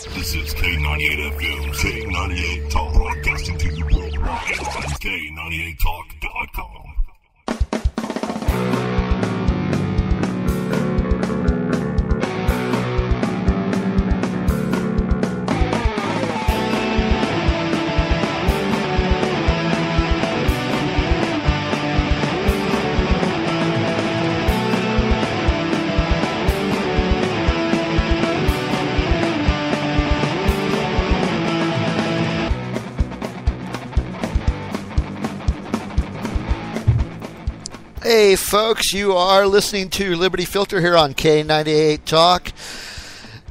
This is K98 FM, K98 Talk, broadcasting to you worldwide on K98Talk.com. Hey folks, you are listening to Liberty Filter here on K98 Talk.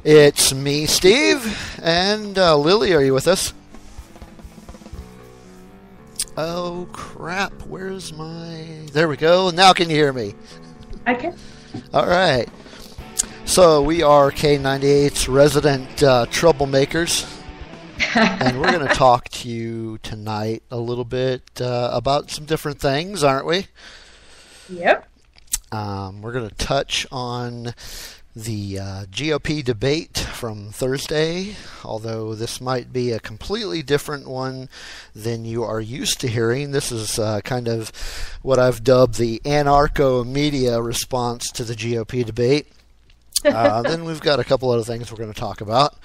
It's me, Steve, and Lily, are you with us? Oh crap, where's my... There we go, now can you hear me? I can. Alright, so we are K98's resident troublemakers, and we're going to talk to you tonight a little bit about some different things, aren't we? Yep. We're going to touch on the GOP debate from Thursday, although this might be a completely different one than you are used to hearing. This is kind of what I've dubbed the anarcho-media response to the GOP debate. Then we've got a couple other things we're going to talk about.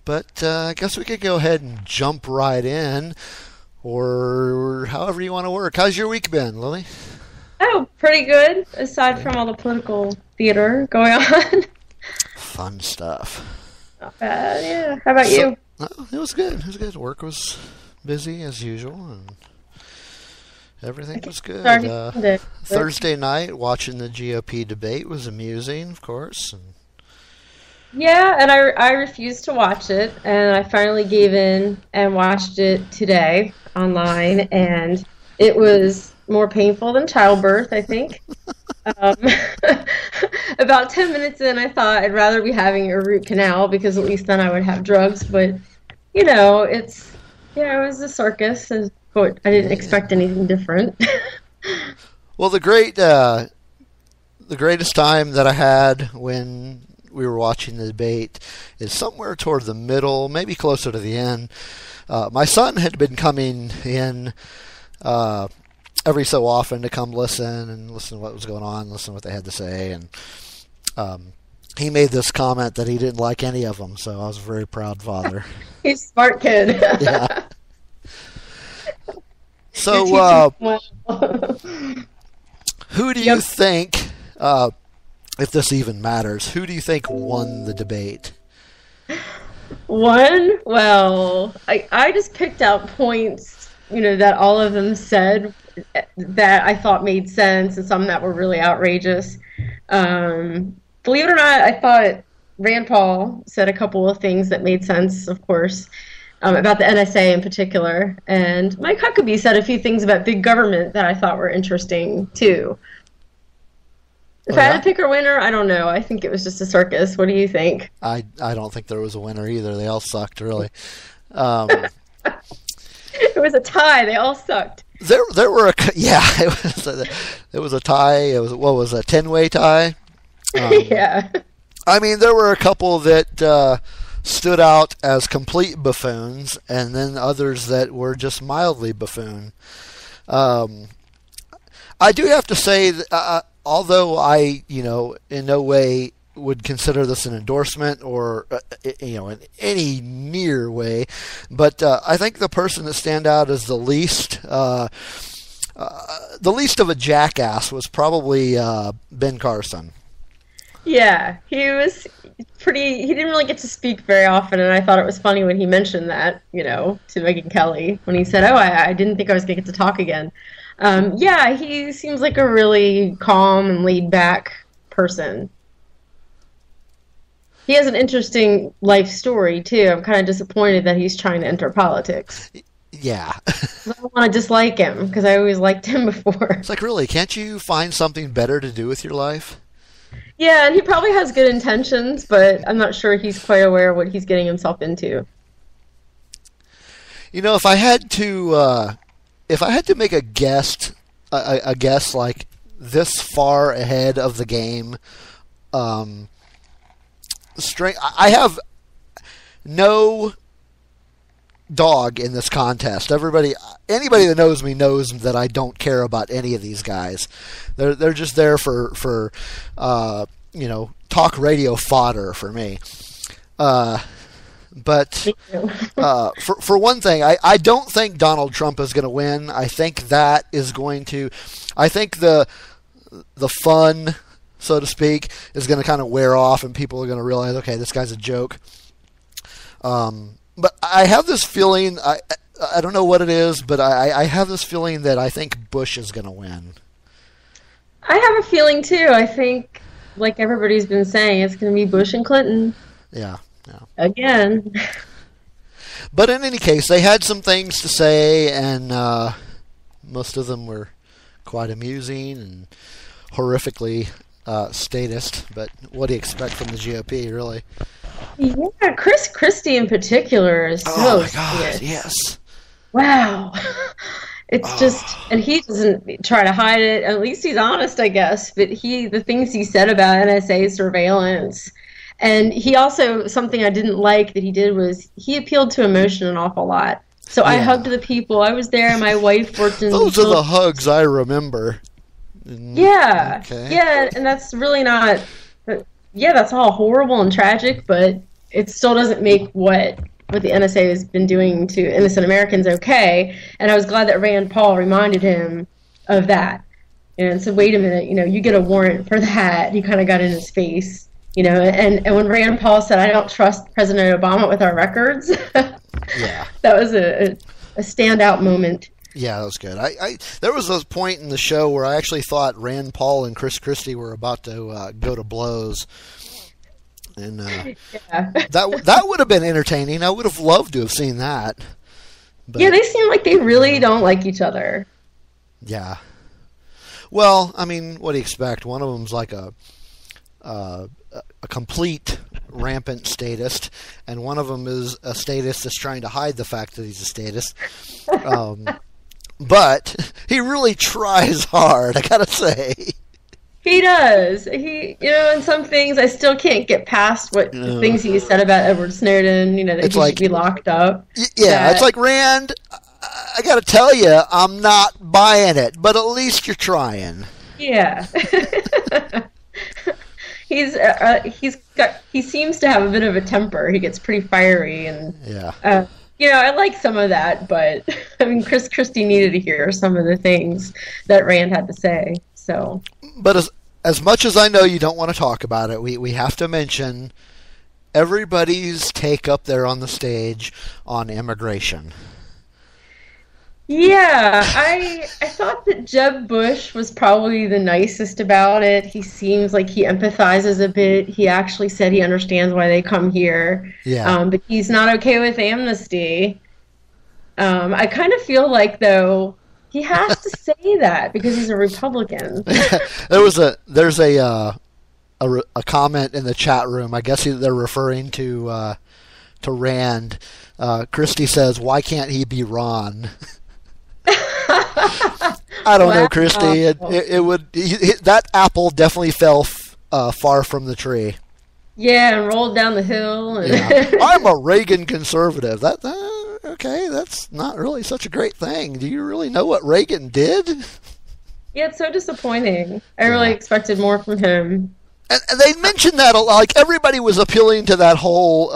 But I guess we could go ahead and jump right in, or however you want to work. How's your week been, Lily? Oh, pretty good, aside from all the political theater going on. Fun stuff. Not bad, yeah. How about you? It was good. It was good. Work was busy as usual, and everything was good. Thursday night, watching the GOP debate was amusing, of course. And yeah, and I refused to watch it, and I finally gave in and watched it today online, and it was more painful than childbirth, I think. About 10 minutes in, I thought I'd rather be having a root canal because at least then I would have drugs. But, you know, it was a circus. But I didn't expect anything different. Well, the greatest time that I had when we were watching the debate is somewhere toward the middle, maybe closer to the end. My son had been coming in every so often to come listen to what was going on, listen to what they had to say, and he made this comment that he didn't like any of them, so I was a very proud father. He's a smart kid. Yeah. So, who do you think, if this even matters, who do you think won the debate? Won? Well, I just picked out points, that all of them said that I thought made sense, and some that were really outrageous. Believe it or not, I thought Rand Paul said a couple of things that made sense, of course, about the NSA in particular. And Mike Huckabee said a few things about big government that I thought were interesting, too. If I had to pick a winner, I don't know. I think it was just a circus. What do you think? I don't think there was a winner either. They all sucked, really. It was a tie. They all sucked. There were it was a tie. It was a 10-way tie. Yeah. I mean, there were a couple that stood out as complete buffoons, and then others that were just mildly buffoon. I do have to say that, although I, in no way would consider this an endorsement or, in any near way, but I think the person that stand out as the least of a jackass was probably Ben Carson. Yeah, he was he didn't really get to speak very often, and I thought it was funny when he mentioned that, to Megyn Kelly, when he said, I didn't think I was going to get to talk again. Yeah, he seems like a really calm and laid-back person. He has an interesting life story, too. I'm kind of disappointed that he's trying to enter politics. Yeah. I don't want to dislike him, because I always liked him before. It's like, really, can't you find something better to do with your life? Yeah, and he probably has good intentions, but I'm not sure he's quite aware of what he's getting himself into. If I had to make a guess like this far ahead of the game, I have no dog in this contest. Anybody that knows me knows that I don't care about any of these guys. They're just there for talk radio fodder for me. But for one thing, I don't think Donald Trump is going to win. I think that is going to. I think the fun, so to speak, is going to kind of wear off, and people are going to realize, okay, this guy's a joke. But I have this feeling. I don't know what it is, but I have this feeling that I think Bush is going to win. I have a feeling too. I think, like everybody's been saying, it's going to be Bush and Clinton. Yeah. Again. But in any case, they had some things to say, and most of them were quite amusing and horrifically statist. But what do you expect from the GOP, really? Yeah, Chris Christie in particular is so oh my God, statist. yes. Wow. It's just, and he doesn't try to hide it. At least he's honest, I guess. But the things he said about NSA surveillance. And he also, something I didn't like that he did was he appealed to emotion an awful lot. So I hugged the people. I was there. My wife worked in... Those are the hugs I remember. Yeah. Okay. Yeah, and that's really not... Yeah, that's all horrible and tragic, but it still doesn't make what the NSA has been doing to innocent Americans okay. And I was glad that Rand Paul reminded him of that. And said, wait a minute, you get a warrant for that. He kind of got in his face. And when Rand Paul said, I don't trust President Obama with our records, yeah, that was a standout moment. Yeah, that was good. There was a point in the show where I actually thought Rand Paul and Chris Christie were about to go to blows. And that would have been entertaining. I would have loved to have seen that. But, yeah, they seem like they really don't like each other. Yeah. Well, I mean, what do you expect? One of them's like a complete rampant statist, and one of them is a statist that's trying to hide the fact that he's a statist. But he really tries hard, I gotta say. He does. In some things I still can't get past the things he said about Edward Snowden, that he should be locked up. Yeah, it's like, Rand, I gotta tell you, I'm not buying it, but at least you're trying. Yeah. He seems to have a bit of a temper. He gets pretty fiery, and I like some of that. But I mean, Chris Christie needed to hear some of the things that Rand had to say. So, but as much as I know you don't want to talk about it, we have to mention everybody's take up there on the stage on immigration. Yeah, I thought that Jeb Bush was probably the nicest about it. He seems like he empathizes a bit. He actually said he understands why they come here. Yeah. But he's not okay with amnesty. I kind of feel like, though, he has to say that because he's a Republican. There's a comment in the chat room. I guess they're referring to Rand. Christie says, "Why can't he be Ron?" I don't know, Christie. That apple definitely fell far from the tree. Yeah, and rolled down the hill. Yeah. I'm a Reagan conservative. Okay, that's not really such a great thing. Do you really know what Reagan did? Yeah, it's so disappointing. I really expected more from him. And they mentioned that, like, everybody was appealing to that whole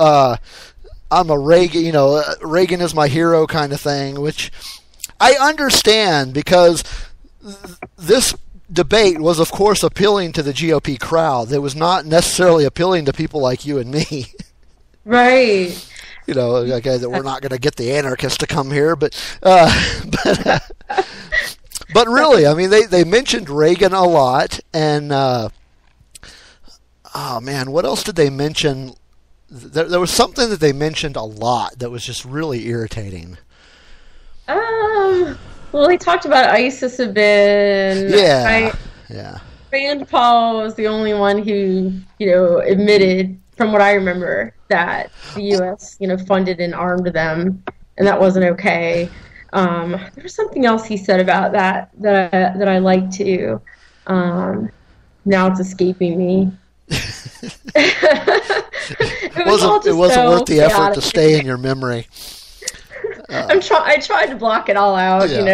I'm a Reagan, Reagan is my hero kind of thing, which I understand because this debate was, of course, appealing to the GOP crowd. It was not necessarily appealing to people like you and me. Right. Okay, that we're not going to get the anarchists to come here, but really, I mean, they mentioned Reagan a lot, and oh man, what else did they mention? There was something that they mentioned a lot that was just really irritating. Well, they talked about ISIS a bit. Yeah. Rand Paul was the only one who, admitted, from what I remember, that the U.S., funded and armed them, and that wasn't okay. There was something else he said about that I liked too. Now it's escaping me. It wasn't worth the effort to stay in your memory. I tried to block it all out, as soon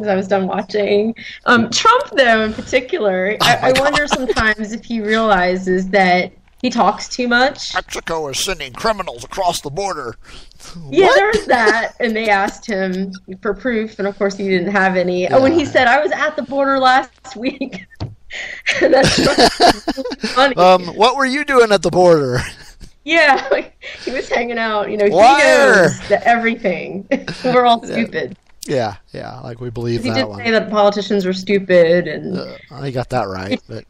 as I was done watching. Trump, though, in particular, I wonder sometimes if he realizes that he talks too much. Mexico is sending criminals across the border. Yeah, there was that, and they asked him for proof, and of course he didn't have any. Yeah. When he said, "I was at the border last week," that's funny. What were you doing at the border? Yeah, he was hanging out. He knows everything. We're all stupid. Yeah, like we believe that one. He did say that politicians were stupid, and he got that right. But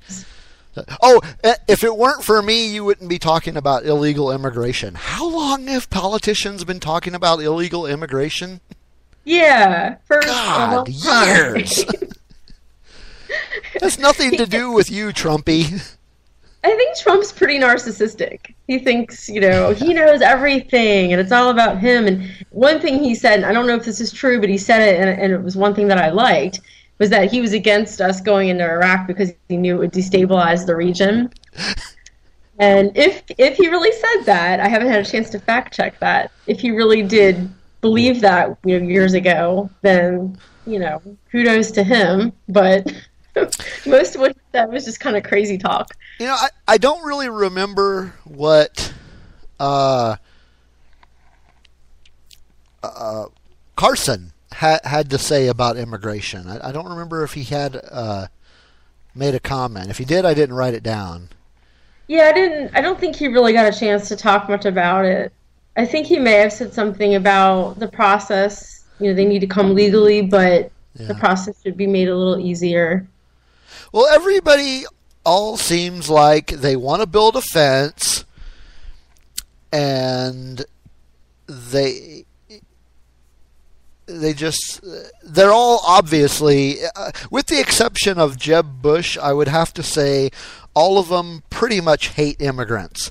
if it weren't for me, you wouldn't be talking about illegal immigration. How long have politicians been talking about illegal immigration? Yeah, for God, years. That's nothing to do with you, Trumpy. I think Trump's pretty narcissistic. He thinks, he knows everything, and it's all about him. And one thing he said, and I don't know if this is true, but he said it, and it was one thing that I liked, was that he was against us going into Iraq because he knew it would destabilize the region. And if he really said that, I haven't had a chance to fact check that. If he really did believe that, years ago, then, kudos to him. But most of what he said was just kind of crazy talk. I don't really remember what Carson had to say about immigration. I don't remember if he had made a comment. If he did, I didn't write it down. Yeah, I don't think he really got a chance to talk much about it. I think he may have said something about the process. They need to come legally, but the process should be made a little easier. Well, everybody all seems like they want to build a fence, and they're all obviously, with the exception of Jeb Bush, I would have to say all of them pretty much hate immigrants.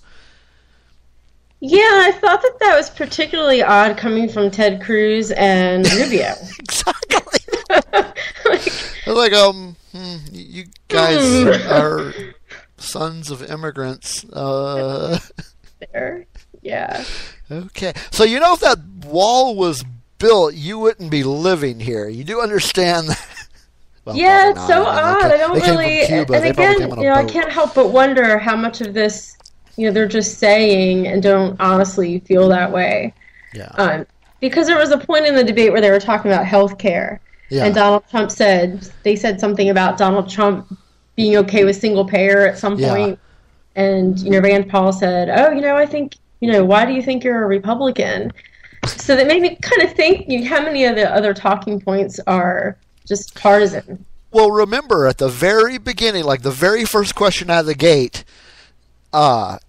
Yeah, I thought that was particularly odd coming from Ted Cruz and Rubio. Exactly. You guys are sons of immigrants. There, yeah. Okay, so if that wall was built, you wouldn't be living here. You do understand that? Well, yeah, it's so odd. I don't really. And again, I can't help but wonder how much of this, they're just saying and don't honestly feel that way. Yeah. Because there was a point in the debate where they were talking about health care. Yeah. And Donald Trump they said something about Donald Trump being okay with single payer at some point. And, Rand Paul said, I think, why do you think you're a Republican? So that made me kind of think, how many of the other talking points are just partisan? Well, remember, at the very beginning, like the very first question out of the gate, Trump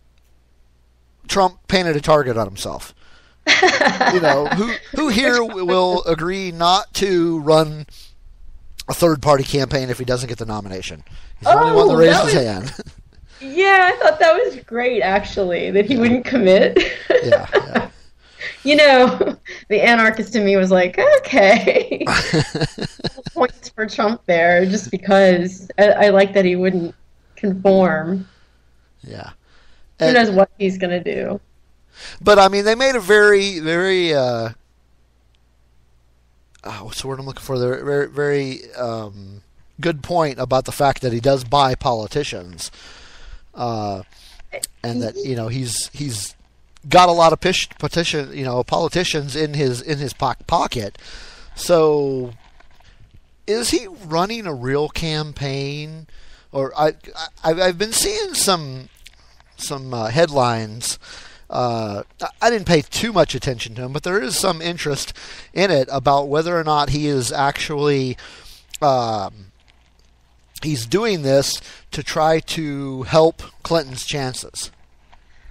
painted a target on himself. Who here will agree not to run a third-party campaign if he doesn't get the nomination? He's the only one that raised his hand. Yeah, I thought that was great, actually, that he wouldn't commit. Yeah. The anarchist in me was like, okay. Points for Trump there, just because I like that he wouldn't conform. Yeah. Who knows what he's going to do. But, they made a very, very, what's the word I'm looking for? Very, very good point about the fact that he does buy politicians. And that, he's got a lot of politicians in his pocket. So, is he running a real campaign? Or I've been seeing some headlines. I didn't pay too much attention to him, but there is some interest in it about whether or not he is actually he's doing this to try to help Clinton's chances.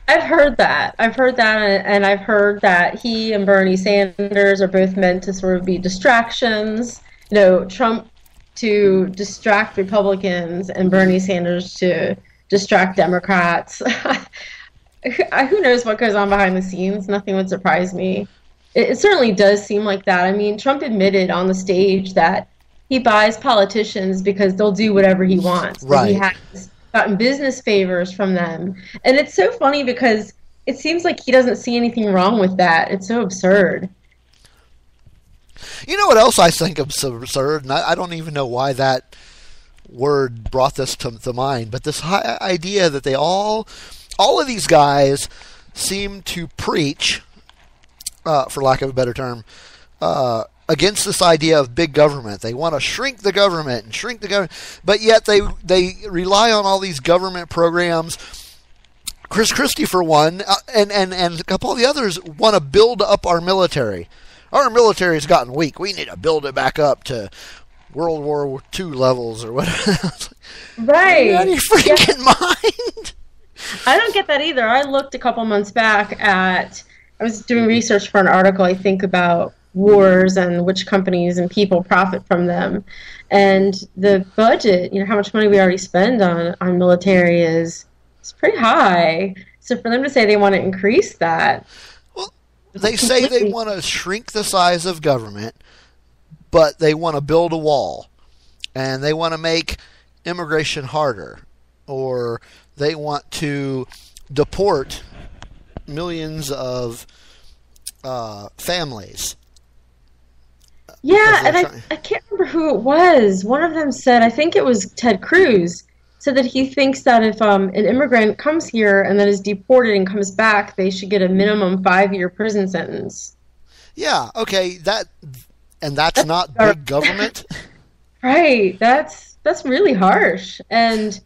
I've heard that, and I've heard that he and Bernie Sanders are both meant to sort of be distractions. Trump to distract Republicans and Bernie Sanders to distract Democrats. Who knows what goes on behind the scenes? Nothing would surprise me. It certainly does seem like that. Trump admitted on the stage that he buys politicians because they'll do whatever he wants. Right. He has gotten business favors from them. And it's so funny because it seems like he doesn't see anything wrong with that. It's so absurd. You know what else I think is absurd, and I don't even know why that word brought this to mind, but this idea that all of these guys seem to preach, for lack of a better term, against this idea of big government. They want to shrink the government, but yet they rely on all these government programs. Chris Christie, for one, and a couple of the others, want to build up our military. Our military has gotten weak. We need to build it back up to World War II levels or whatever. Right. Are you freaking mind? I don't get that either. I looked a couple months back I was doing research for an article, I think, about wars and which companies and people profit from them. And the budget, how much money we already spend on military is pretty high. So for them to say they want to increase that. Well, they say they want to shrink the size of government, but they want to build a wall. And they want to make immigration harder. Or they want to deport millions of families. Yeah, and I can't remember who it was. One of them said, I think it was Ted Cruz, said that he thinks that if an immigrant comes here and then is deported and comes back, they should get a minimum 5-year prison sentence. Yeah, okay, that's not big government. Right, that's really harsh. And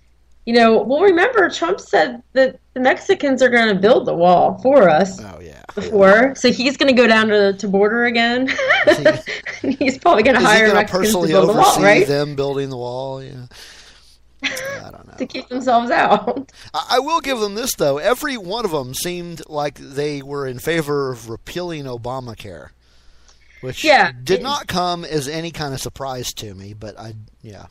remember, Trump said that the Mexicans are going to build the wall for us. Oh, yeah. Before. So he's going to go down to border again. He's probably going to hire Mexicans to build the wall, right? Them building the wall, yeah. I don't know. To keep themselves out. I will give them this, though. Every one of them seemed like they were in favor of repealing Obamacare, which did not come as any kind of surprise to me, but Yeah,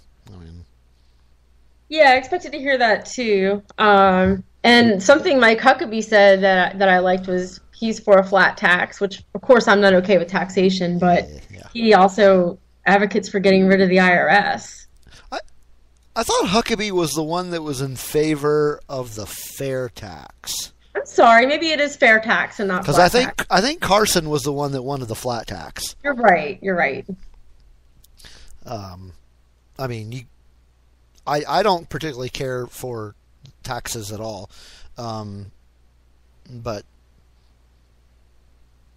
I expected to hear that, too. And something Mike Huckabee said that I liked was he's for a flat tax, which, of course, I'm not okay with taxation, but he also advocates for getting rid of the IRS. I thought Huckabee was the one that was in favor of the fair tax. I'm sorry, maybe it is fair tax and not flat tax. Because I think Carson was the one that wanted the flat tax. You're right. I mean, I don't particularly care for taxes at all, but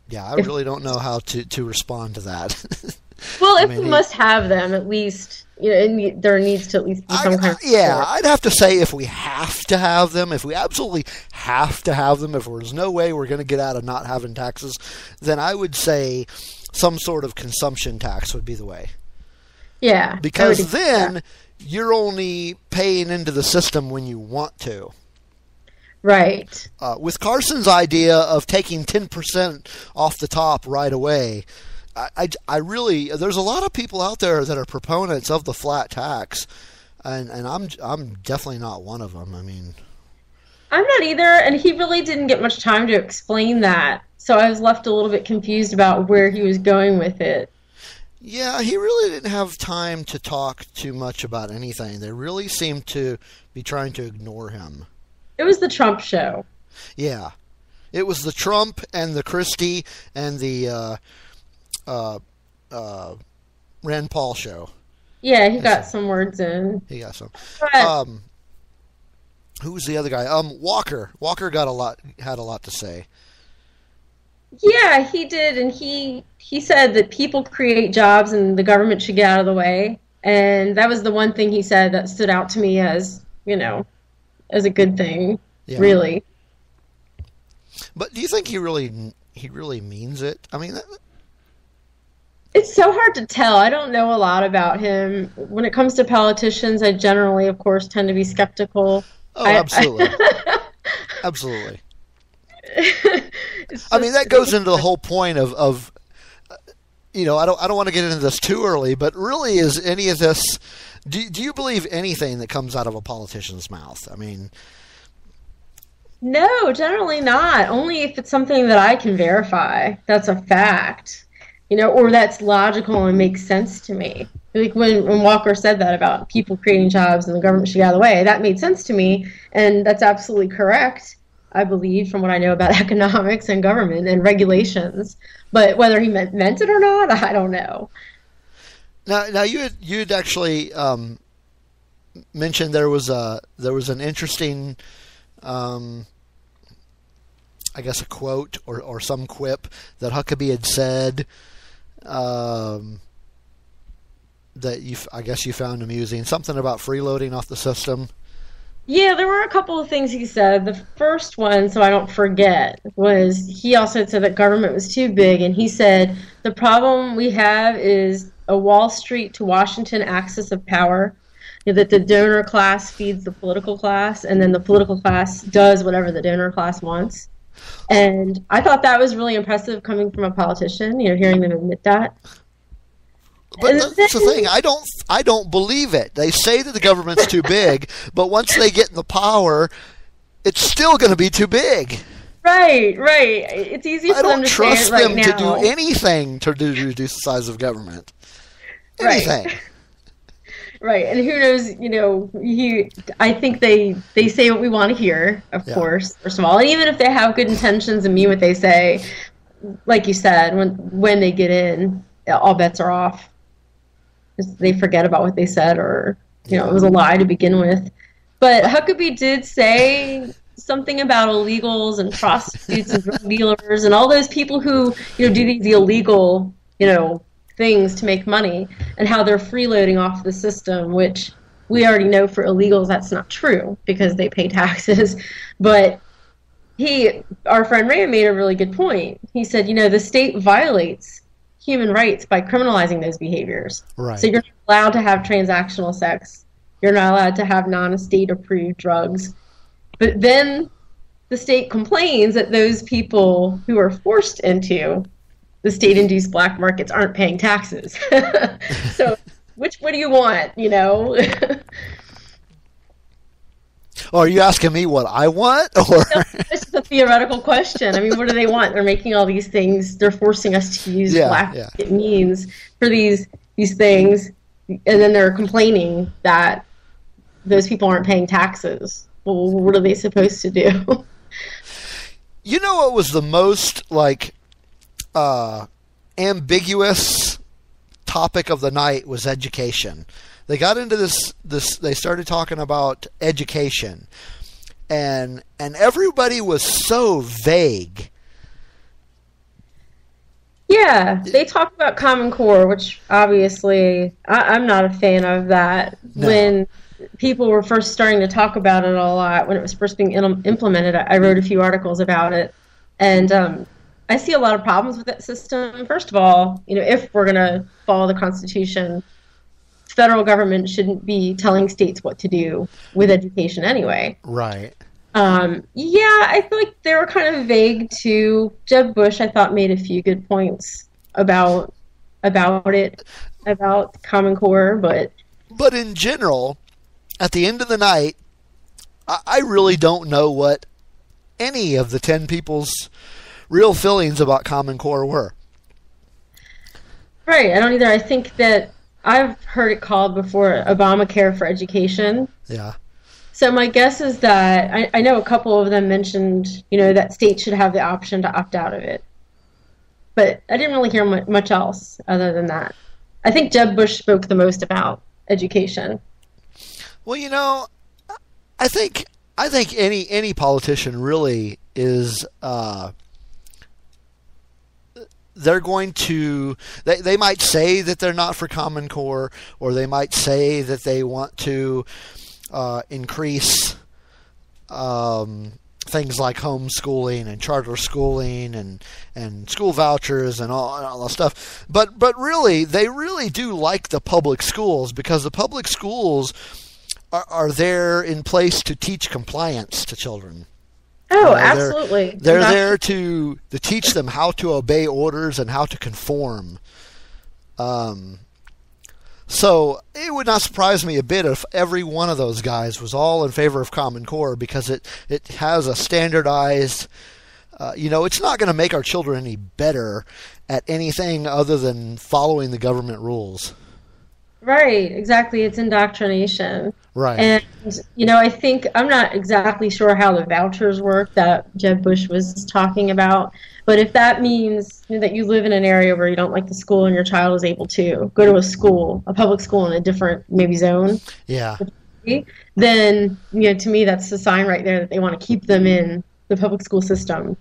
yeah, I really don't know how to respond to that. Well, we must have them, at least, there needs to at least be some kind of support. Yeah, I'd have to say if we have to have them, if we absolutely have to have them, if there's no way we're going to get out of not having taxes, then I would say some sort of consumption tax would be the way. Yeah. Because then you're only paying into the system when you want to. Right. With Carson's idea of taking 10% off the top right away, I really, there's a lot of people out there that are proponents of the flat tax, and I'm definitely not one of them. I mean, I'm not either, and he really didn't get much time to explain that, so I was left a little bit confused about where he was going with it. Yeah, he really didn't have time to talk too much about anything. They really seemed to be trying to ignore him. It was the Trump show. Yeah. It was the Trump and the Christie and the Rand Paul show. Yeah, he got some words in. He got some. But, who was the other guy? Walker. Walker had a lot to say. Yeah, he did, and he said that people create jobs and the government should get out of the way. And that was the one thing he said that stood out to me as, as a good thing, really. But do you think he really means it? I mean, it's so hard to tell. I don't know a lot about him. When it comes to politicians, I generally, of course, tend to be skeptical. Oh, absolutely. Absolutely. I mean, that goes into the whole point of I don't want to get into this too early, but really, is any of this? Do you believe anything that comes out of a politician's mouth? I mean, no, generally not. Only if it's something that I can verify. That's a fact, or that's logical and makes sense to me. Like when Walker said that about people creating jobs and the government should get out of the way, that made sense to me, and that's absolutely correct. I believe, from what I know about economics and government and regulations. But whether he meant it or not, I don't know. Now you'd actually mentioned there was an interesting, I guess, a quote or some quip that Huckabee had said that I guess you found amusing. Something about freeloading off the system. Yeah, there were a couple of things he said. The first one, so I don't forget, was he also said that government was too big, and he said the problem we have is a Wall Street to Washington axis of power, that the donor class feeds the political class, and then the political class does whatever the donor class wants. And I thought that was really impressive coming from a politician, hearing them admit that. But that's the thing. I don't believe it. They say that the government's too big, but once they get in the power, it's still going to be too big. Right. It's easy for them to say it right now. I don't trust them to do anything to reduce the size of government. Anything. Right, and who knows, I think they say what we want to hear, of course, first of all. And even if they have good intentions and mean what they say, like you said, when they get in, all bets are off. They forget about what they said, or, it was a lie to begin with. But Huckabee did say something about illegals and prostitutes and drug dealers and all those people who, do these illegal, things to make money, and how they're freeloading off the system, which we already know for illegals that's not true because they pay taxes. But our friend Ray made a really good point. He said, the state violates human rights by criminalizing those behaviors. Right. So you're not allowed to have transactional sex. You're not allowed to have non-estate approved drugs. But then the state complains that those people who are forced into the state-induced black markets aren't paying taxes. So what do you want, Are you asking me what I want? Or This is a theoretical question. I mean, what do they want? They're making all these things. They're forcing us to use black market means for these things, and then they're complaining that those people aren't paying taxes. Well, what are they supposed to do? You know what was the most, ambiguous topic of the night was education. They got into this they started talking about education, and everybody was so vague. Yeah, they talk about Common Core, which obviously I'm not a fan of that. No. When people were first starting to talk about it a lot, when it was first being implemented, I wrote a few articles about it, and I see a lot of problems with that system. First of all, if we're going to follow the Constitution, federal government shouldn't be telling states what to do with education anyway. Right. I feel like they were kind of vague too. Jeb Bush, I thought, made a few good points about Common Core, but in general, at the end of the night, I really don't know what any of the 10 people's real feelings about Common Core were. Right, I don't either. I think that I've heard it called before Obamacare for education. Yeah. So my guess is that I know a couple of them mentioned, that states should have the option to opt out of it. But I didn't really hear much else other than that. I think Jeb Bush spoke the most about education. Well, I think any politician really is. They're going to. They might say that they're not for Common Core, or they might say that they want to increase things like homeschooling and charter schooling and school vouchers and all that stuff. But really, they really do like the public schools, because the public schools are there in place to teach compliance to children. Oh, absolutely. They're there to teach them how to obey orders and how to conform. So it would not surprise me a bit if every one of those guys was all in favor of Common Core, because it has a standardized, it's not going to make our children any better at anything other than following the government rules. Right, exactly. It's indoctrination. Right. And, I think I'm not exactly sure how the vouchers work that Jeb Bush was talking about, but if that means that you live in an area where you don't like the school and your child is able to go to a public school in a different maybe zone, Yeah. then, to me, that's a sign right there that they want to keep them in the public school system.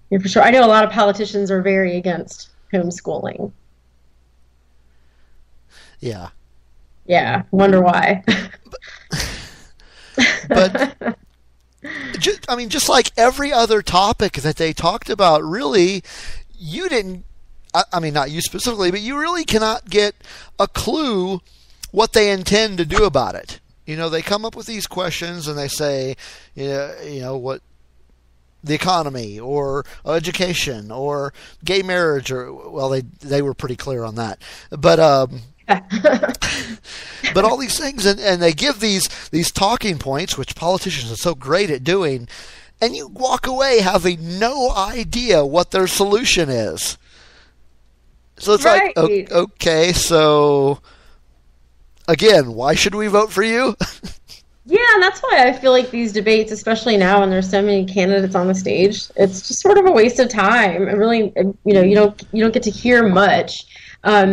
For sure. I know a lot of politicians are very against homeschooling. Yeah. Yeah, wonder why. But just like every other topic that they talked about, really, you didn't. I mean, not you specifically, but you really cannot get a clue what they intend to do about it. They come up with these questions and they say, what the economy or education or gay marriage, or well, they were pretty clear on that, but but all these things, and they give these talking points, which politicians are so great at doing, and you walk away having no idea what their solution is. So it's right. like, okay, so again, why should we vote for you? Yeah, and that's why I feel like these debates, especially now when there's so many candidates on the stage, it's just sort of a waste of time. It really, you don't get to hear much.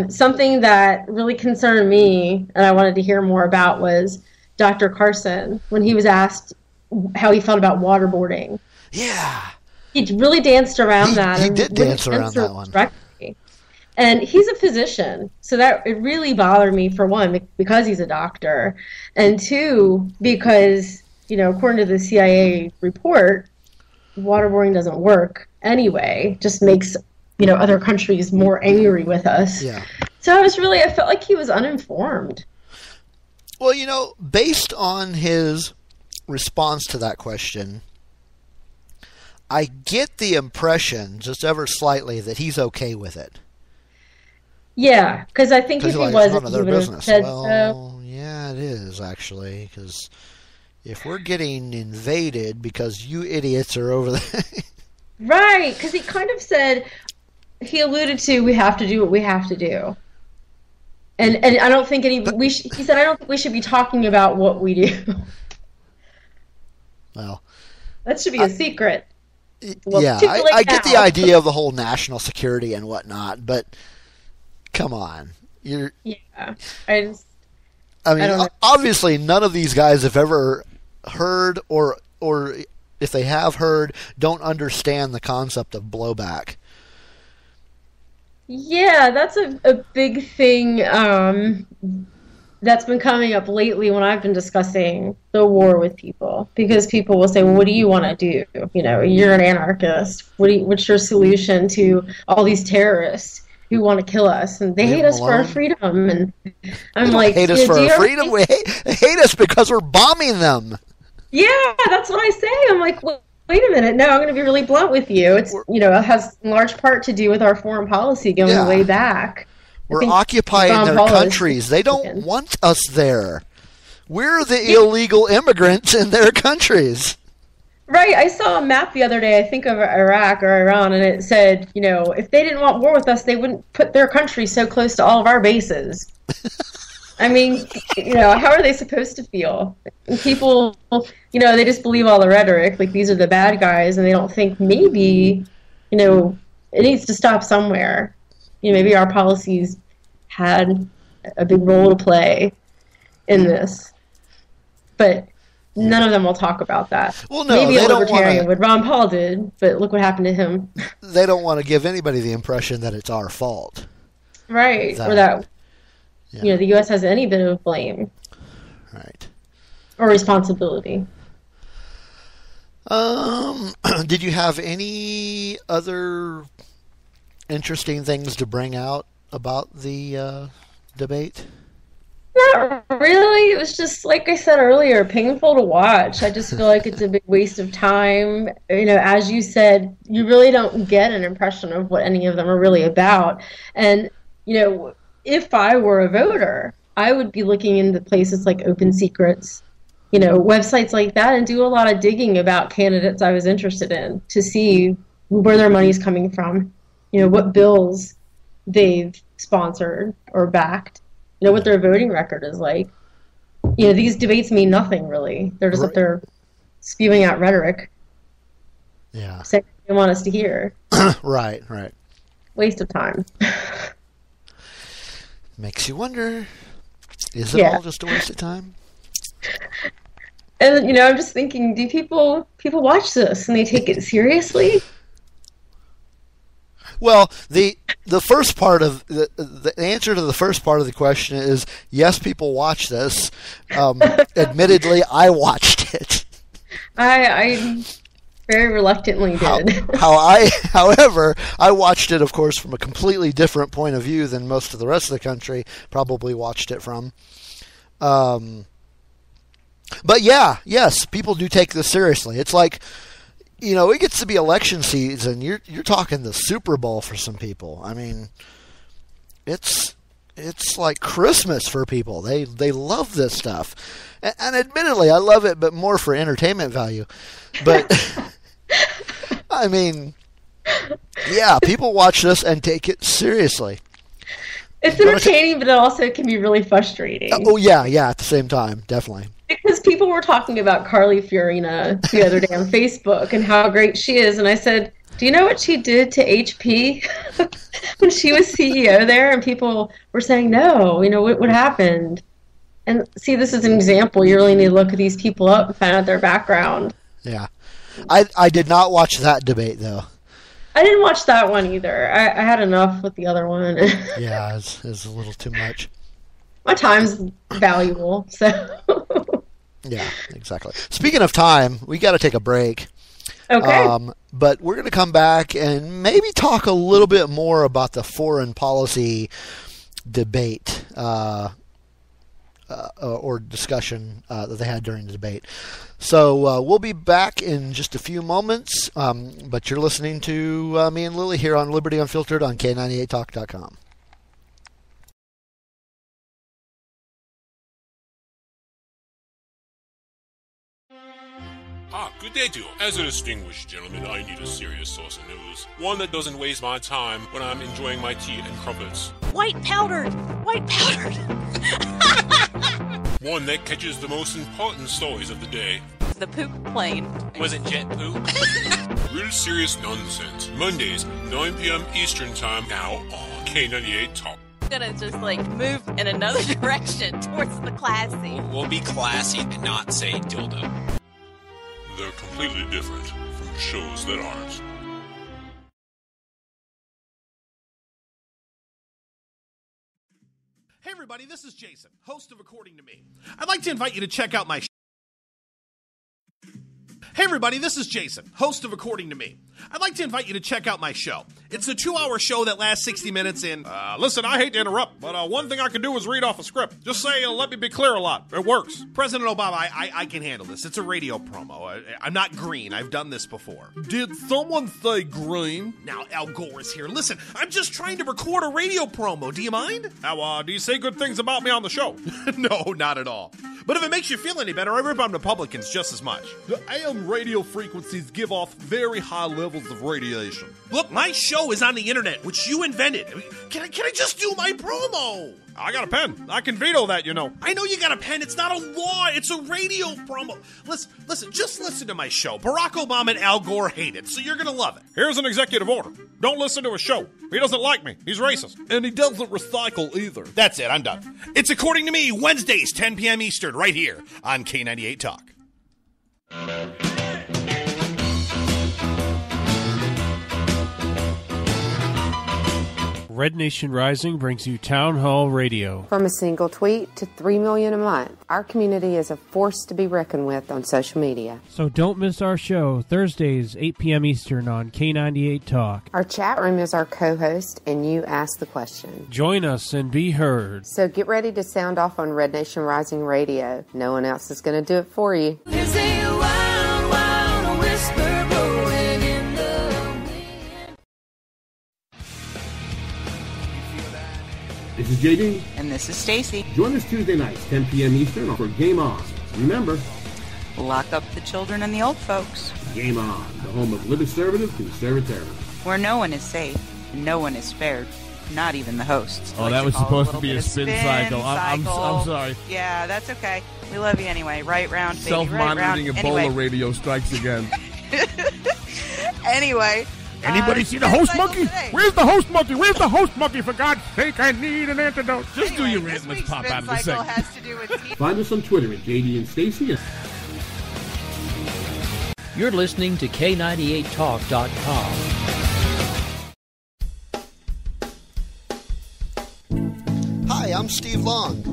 Something that really concerned me and I wanted to hear more about was Dr. Carson, when he was asked how he felt about waterboarding. Yeah. He really danced around that. He did dance around that one. Directly. And he's a physician, so that it really bothered me, for one, because he's a doctor, and two, because, according to the CIA report, waterboarding doesn't work anyway, just makes other countries more angry with us. Yeah. So I felt like he was uninformed. Well, based on his response to that question, I get the impression, just ever slightly, that he's okay with it. Yeah, because I think if he wasn't, he would have said so. Yeah, it is, actually, because if we're getting invaded because you idiots are over there... Right, because he kind of said... He alluded to, we have to do what we have to do, and I don't think he said, I don't think we should be talking about what we do. Well, that should be a secret. Well, yeah, I get the idea of the whole national security and whatnot, but come on, I mean, obviously, none of these guys have ever heard, or if they have heard, don't understand the concept of blowback. Yeah, that's a big thing that's been coming up lately when I've been discussing the war with people, because people will say, well, what do you want to do? You're an anarchist. What's your solution to all these terrorists who want to kill us? And they hate us for our freedom. And I'm like, hate us for our freedom. They hate us because we're bombing them. Yeah, that's what I say. I'm like, wait a minute. No, I'm going to be really blunt with you. It's, it has in large part to do with our foreign policy going way back. We're occupying their countries. They don't want us there. We're the illegal immigrants in their countries. Right. I saw a map the other day, I think of Iraq or Iran, and it said, if they didn't want war with us, they wouldn't put their country so close to all of our bases. I mean, how are they supposed to feel? And people, they just believe all the rhetoric, like these are the bad guys, and they don't think maybe, it needs to stop somewhere. Maybe our policies had a big role to play in this. But none of them will talk about that. Well, no, maybe they a libertarian don't would. Ron Paul did, but look what happened to him. They don't want to give anybody the impression that it's our fault. Right, or that the U.S. has any bit of blame. Right. Or responsibility. Did you have any other interesting things to bring out about the debate? Not really. It was just, like I said earlier, painful to watch. I just feel like it's a big waste of time. As you said, you really don't get an impression of what any of them are really about. And, if I were a voter, I would be looking into places like Open Secrets, websites like that, and do a lot of digging about candidates I was interested in to see where their money's coming from, what bills they've sponsored or backed. know what their voting record is like. You know, these debates mean nothing really. They're just up there spewing out rhetoric. Yeah. Saying what they want us to hear. Right. Waste of time. Makes you wonder, is it all just a waste of time? And, you know, I'm just thinking, do people watch this and they take it seriously? Well, the first part of the answer to the first part of the question is yes, people watch this. Admittedly, I watched it. I very reluctantly did. However, I watched it, of course, from a completely different point of view than most of the rest of the country probably watched it from. But yes, people do take this seriously. It's like, you know, it gets to be election season. You're talking the Super Bowl for some people. I mean, it's like Christmas for people. They love this stuff, and admittedly, I love it, but more for entertainment value. But I mean, yeah, people watch this and take it seriously. It's entertaining, but it also can be really frustrating. Oh yeah, at the same time, definitely. Because people were talking about Carly Fiorina the other day on Facebook and how great she is, and I said, do you know what she did to HP when she was CEO there? And people were saying, no, you know, what happened? And see, this is an example. You really need to look at these people up and find out their background. Yeah. I did not watch that debate, though. I didn't watch that one either. I had enough with the other one. Yeah, it's a little too much. My time's valuable, so... Yeah, exactly. Speaking of time, we got to take a break. Okay. But we're going to come back and maybe talk a little bit more about the foreign policy debate or discussion that they had during the debate. So we'll be back in just a few moments, but you're listening to me and Lily here on Liberty Unfiltered on K98Talk.com. Good day to you. As a distinguished gentleman, I need a serious source of news. One that doesn't waste my time when I'm enjoying my tea and crumpets. White powdered! White powdered! One that catches the most important stories of the day. The poop plane. Was it jet poop? Real serious nonsense. Mondays, 9 p.m. Eastern Time, now on K98 Talk. Gonna just move in another direction towards the classy. We'll be classy and not say dildo. They're completely different from shows that aren't. Hey everybody, this is Jason, host of According to Me. I'd like to invite you to check out my Hey everybody, this is Jason, host of According to Me. I'd like to invite you to check out my show. It's a 2-hour show that lasts 60 minutes and... listen, I hate to interrupt, but one thing I can do is read off a script. Just say, let me be clear a lot. It works. President Obama, I can handle this. It's a radio promo. I'm not green. I've done this before. Did someone say green? Now, Al Gore is here. Listen, I'm just trying to record a radio promo. Do you mind? Now, do you say good things about me on the show? No, not at all. But if it makes you feel any better, I rip on Republicans just as much. The AM radio frequencies give off very high levels of radiation. Look, my show is on the internet, which you invented. Can I just do my promo? I got a pen. I can veto that, you know. I know you got a pen. It's not a law. It's a radio promo. Listen, just listen to my show. Barack Obama and Al Gore hate it, so you're going to love it. Here's an executive order. Don't listen to his show. He doesn't like me. He's racist. And he doesn't recycle either. That's it. I'm done. It's According to Me, Wednesdays, 10 p.m. Eastern, right here on K98 Talk. Red Nation Rising brings you Town Hall Radio. From a single tweet to 3 million a month, our community is a force to be reckoned with on social media. So don't miss our show, Thursdays, 8 p.m. Eastern on K98 Talk. Our chat room is our co-host, and you ask the question. Join us and be heard. So get ready to sound off on Red Nation Rising Radio. No one else is going to do it for you. There's a wild, wild whisper blowing in the wind. This is JD. And this is Stacy. Join us Tuesday nights, 10 p.m. Eastern for Game On. Remember, Lock up the children and the old folks. Game On, the home of conservative conservatism. Where no one is safe and no one is spared. not even the hosts. Oh, that was supposed to be a spin cycle. I'm sorry. Yeah, that's okay. We love you anyway. Right round, baby. Self-monitoring right Ebola round. radio strikes again. Anyway. Anybody see the host monkey? Today. Where's the host monkey? Where's the host monkey? For God's sake, I need an antidote. Just do your rant. Let's pop out of the segment. Has to do with Find us on Twitter at JD and Stacy. You're listening to K98Talk.com. Hi, I'm Steve Long.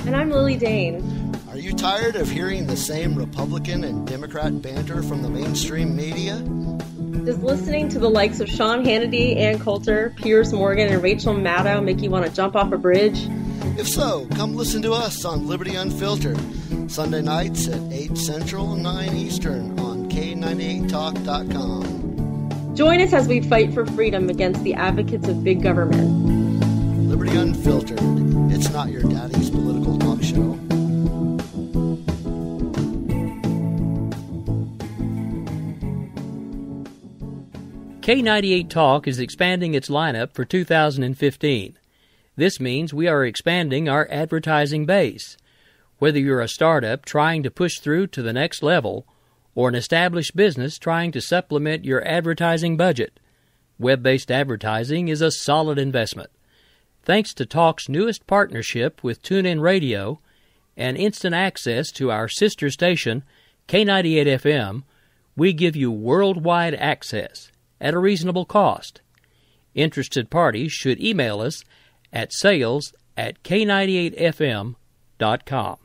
And I'm Lily Dane. Are you tired of hearing the same Republican and Democrat banter from the mainstream media? Does listening to the likes of Sean Hannity, Ann Coulter, Piers Morgan, and Rachel Maddow make you want to jump off a bridge? If so, come listen to us on Liberty Unfiltered, Sunday nights at 8 Central, 9 Eastern on K98Talk.com. Join us as we fight for freedom against the advocates of big government. Liberty Unfiltered. It's not your daddy's political talk show. K98 Talk is expanding its lineup for 2015. This means we are expanding our advertising base. Whether you're a startup trying to push through to the next level or an established business trying to supplement your advertising budget, web-based advertising is a solid investment. Thanks to Talk's newest partnership with TuneIn Radio and instant access to our sister station, K98 FM, we give you worldwide access at a reasonable cost. Interested parties should email us at sales@k98fm.com.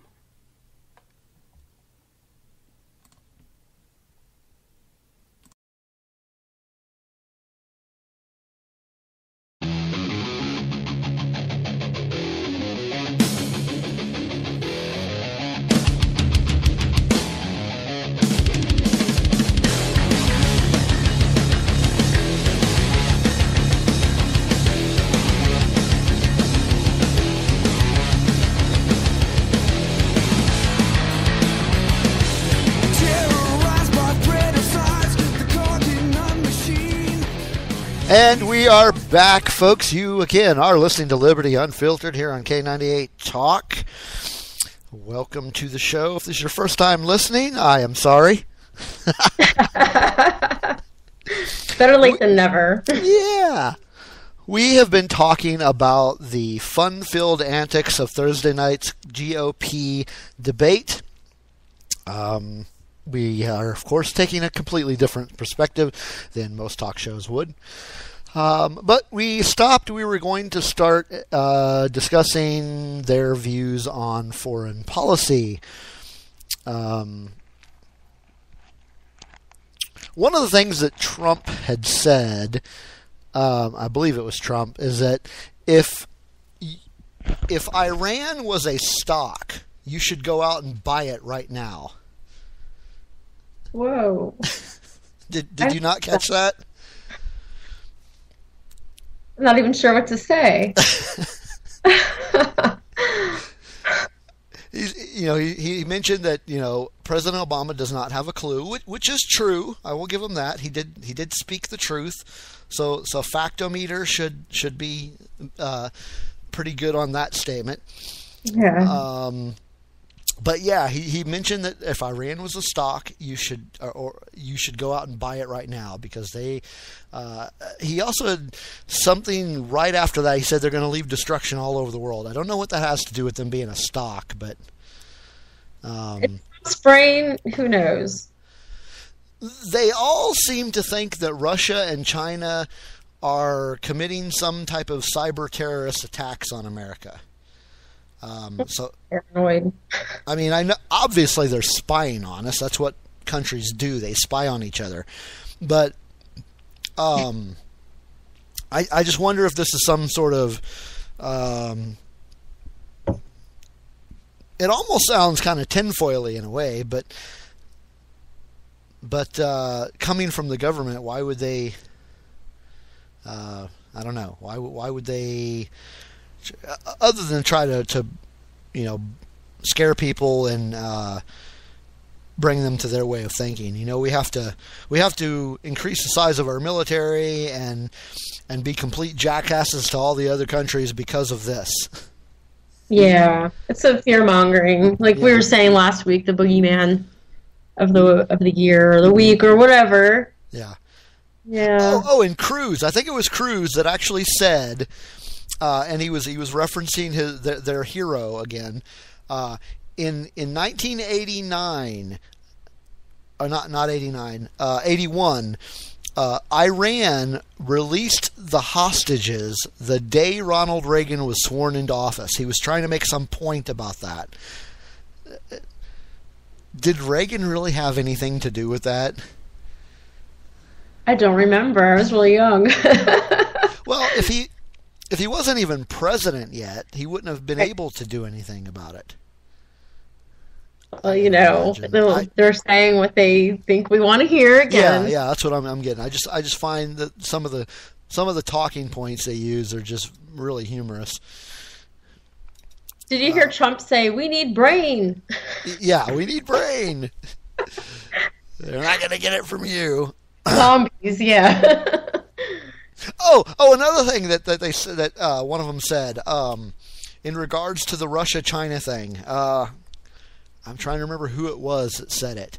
And we are back, folks. You, again, are listening to Liberty Unfiltered here on K98 Talk. Welcome to the show. If this is your first time listening, I am sorry. Better late than never. Yeah. We have been talking about the fun-filled antics of Thursday night's GOP debate. We are, of course, taking a completely different perspective than most talk shows would. But we stopped. We were going to start discussing their views on foreign policy. One of the things that Trump had said, I believe it was Trump, is that if Iran was a stock, you should go out and buy it right now. Whoa. Did you not catch that? I'm not even sure what to say. He mentioned that, President Obama does not have a clue, which is true. I will give him that. He did speak the truth. So factometer should be pretty good on that statement. Yeah. But yeah, he mentioned that if Iran was a stock, you should go out and buy it right now because they. He also had something right after that. He said they're going to leave destruction all over the world. I don't know what that has to do with them being a stock, but. Spraying, who knows? They all seem to think that Russia and China are committing some type of cyber terrorist attacks on America. So paranoid. I mean, I know obviously they're spying on us. That's what countries do. They spy on each other. But I just wonder if this is some sort of it almost sounds kind of tinfoily in a way, but coming from the government, why would they I don't know. Why would they, other than try to scare people and bring them to their way of thinking? We have to increase the size of our military, and and be complete jackasses to all the other countries because of this. Yeah, it's so fear-mongering. Like we were saying last week, the boogeyman of the year or the week or whatever. Yeah. Yeah. Oh, and Cruz. I think it was Cruz that actually said, and he was referencing their hero again. In 1989, or not 89, 81. Iran released the hostages the day Ronald Reagan was sworn into office. He was trying to make some point about that. Did Reagan really have anything to do with that? I don't remember. I was really young. Well, if he wasn't even president yet, he wouldn't have been able to do anything about it. Well, they're saying what they think we want to hear again. Yeah, that's what I'm getting. I just find that some of the talking points they use are just really humorous. Did you hear Trump say, "We need brain"? Yeah, we need brain. They're not going to get it from you. Zombies, yeah. Oh, another thing that they said that one of them said in regards to the Russia-China thing. I'm trying to remember who it was that said it.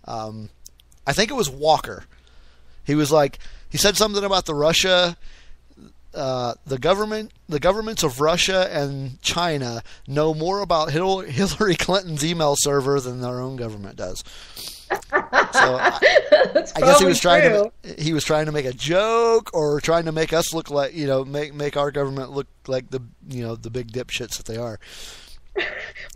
I think it was Walker. He said something about the governments of Russia and China know more about Hillary Clinton's email server than their own government does. So I guess he was trying to make a joke or trying to make us look like, make our government look like the big dipshits that they are.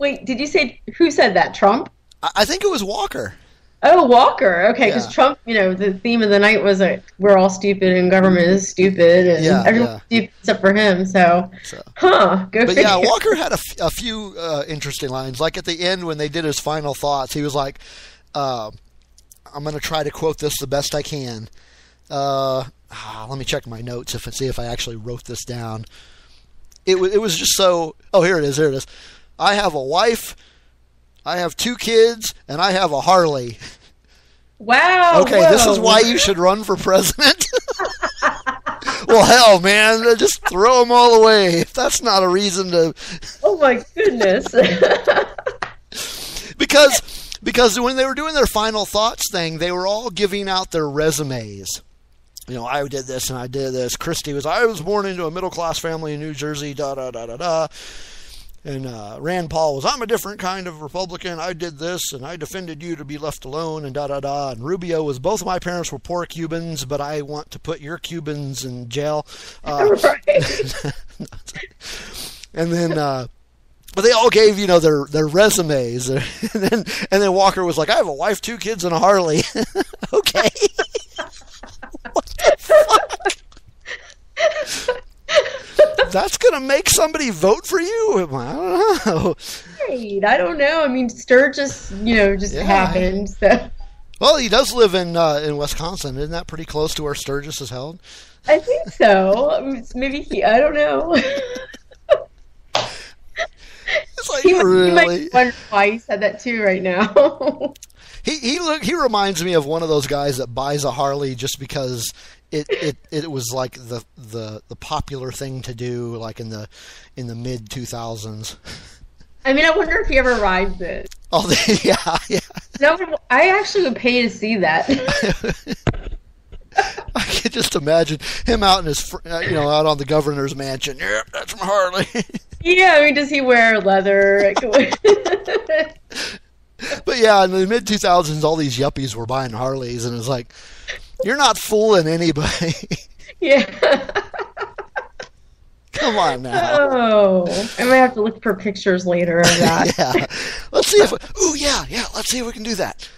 Wait, did you say who said that? Trump? I think it was Walker. Oh, Walker. Okay, because Trump, the theme of the night was we're all stupid and government is stupid and everyone's stupid except for him. So. Go figure. Yeah, Walker had a few interesting lines. Like at the end when they did his final thoughts, he was like, "I'm going to try to quote this the best I can." Let me check my notes and see if I actually wrote this down. It was just so. Oh, here it is. I have a wife, I have 2 kids, and I have a Harley. Wow. Okay, This is why you should run for president? Well, hell, man, just throw them all away. If that's not a reason to... Oh, my goodness. Because when they were doing their final thoughts thing, they were all giving out their resumes. I did this and I did this. Christie I was born into a middle-class family in New Jersey, da-da-da-da-da. And Rand Paul was, I'm a different kind of Republican. I did this, and I defended you to be left alone, and da-da-da. And Rubio was, both of my parents were poor Cubans, but I want to put your Cubans in jail. Right. And then, but they all gave, their resumes. And then Walker was like, I have a wife, 2 kids, and a Harley. Okay. What the fuck? That's going to make somebody vote for you? I don't know. Right. I don't know. I mean, Sturgis, happened. So. Well, he does live in Wisconsin. Isn't that pretty close to where Sturgis is held? I think so. Maybe I don't know. It's like, he really? might wonder why he said that too right now. He reminds me of one of those guys that buys a Harley just because it was like the popular thing to do, like in the mid 2000s. I mean, I wonder if he ever rides it. Oh, yeah. No, I actually would pay to see that. I can just imagine him out in his, out on the governor's mansion. Yep, that's my Harley. Yeah, I mean, does he wear leather? But yeah, in the mid 2000s, all these yuppies were buying Harleys, and it's like, you're not fooling anybody. Yeah. Come on now. Oh, I might have to look for pictures later of that. Yeah. Let's see if. Let's see if we can do that.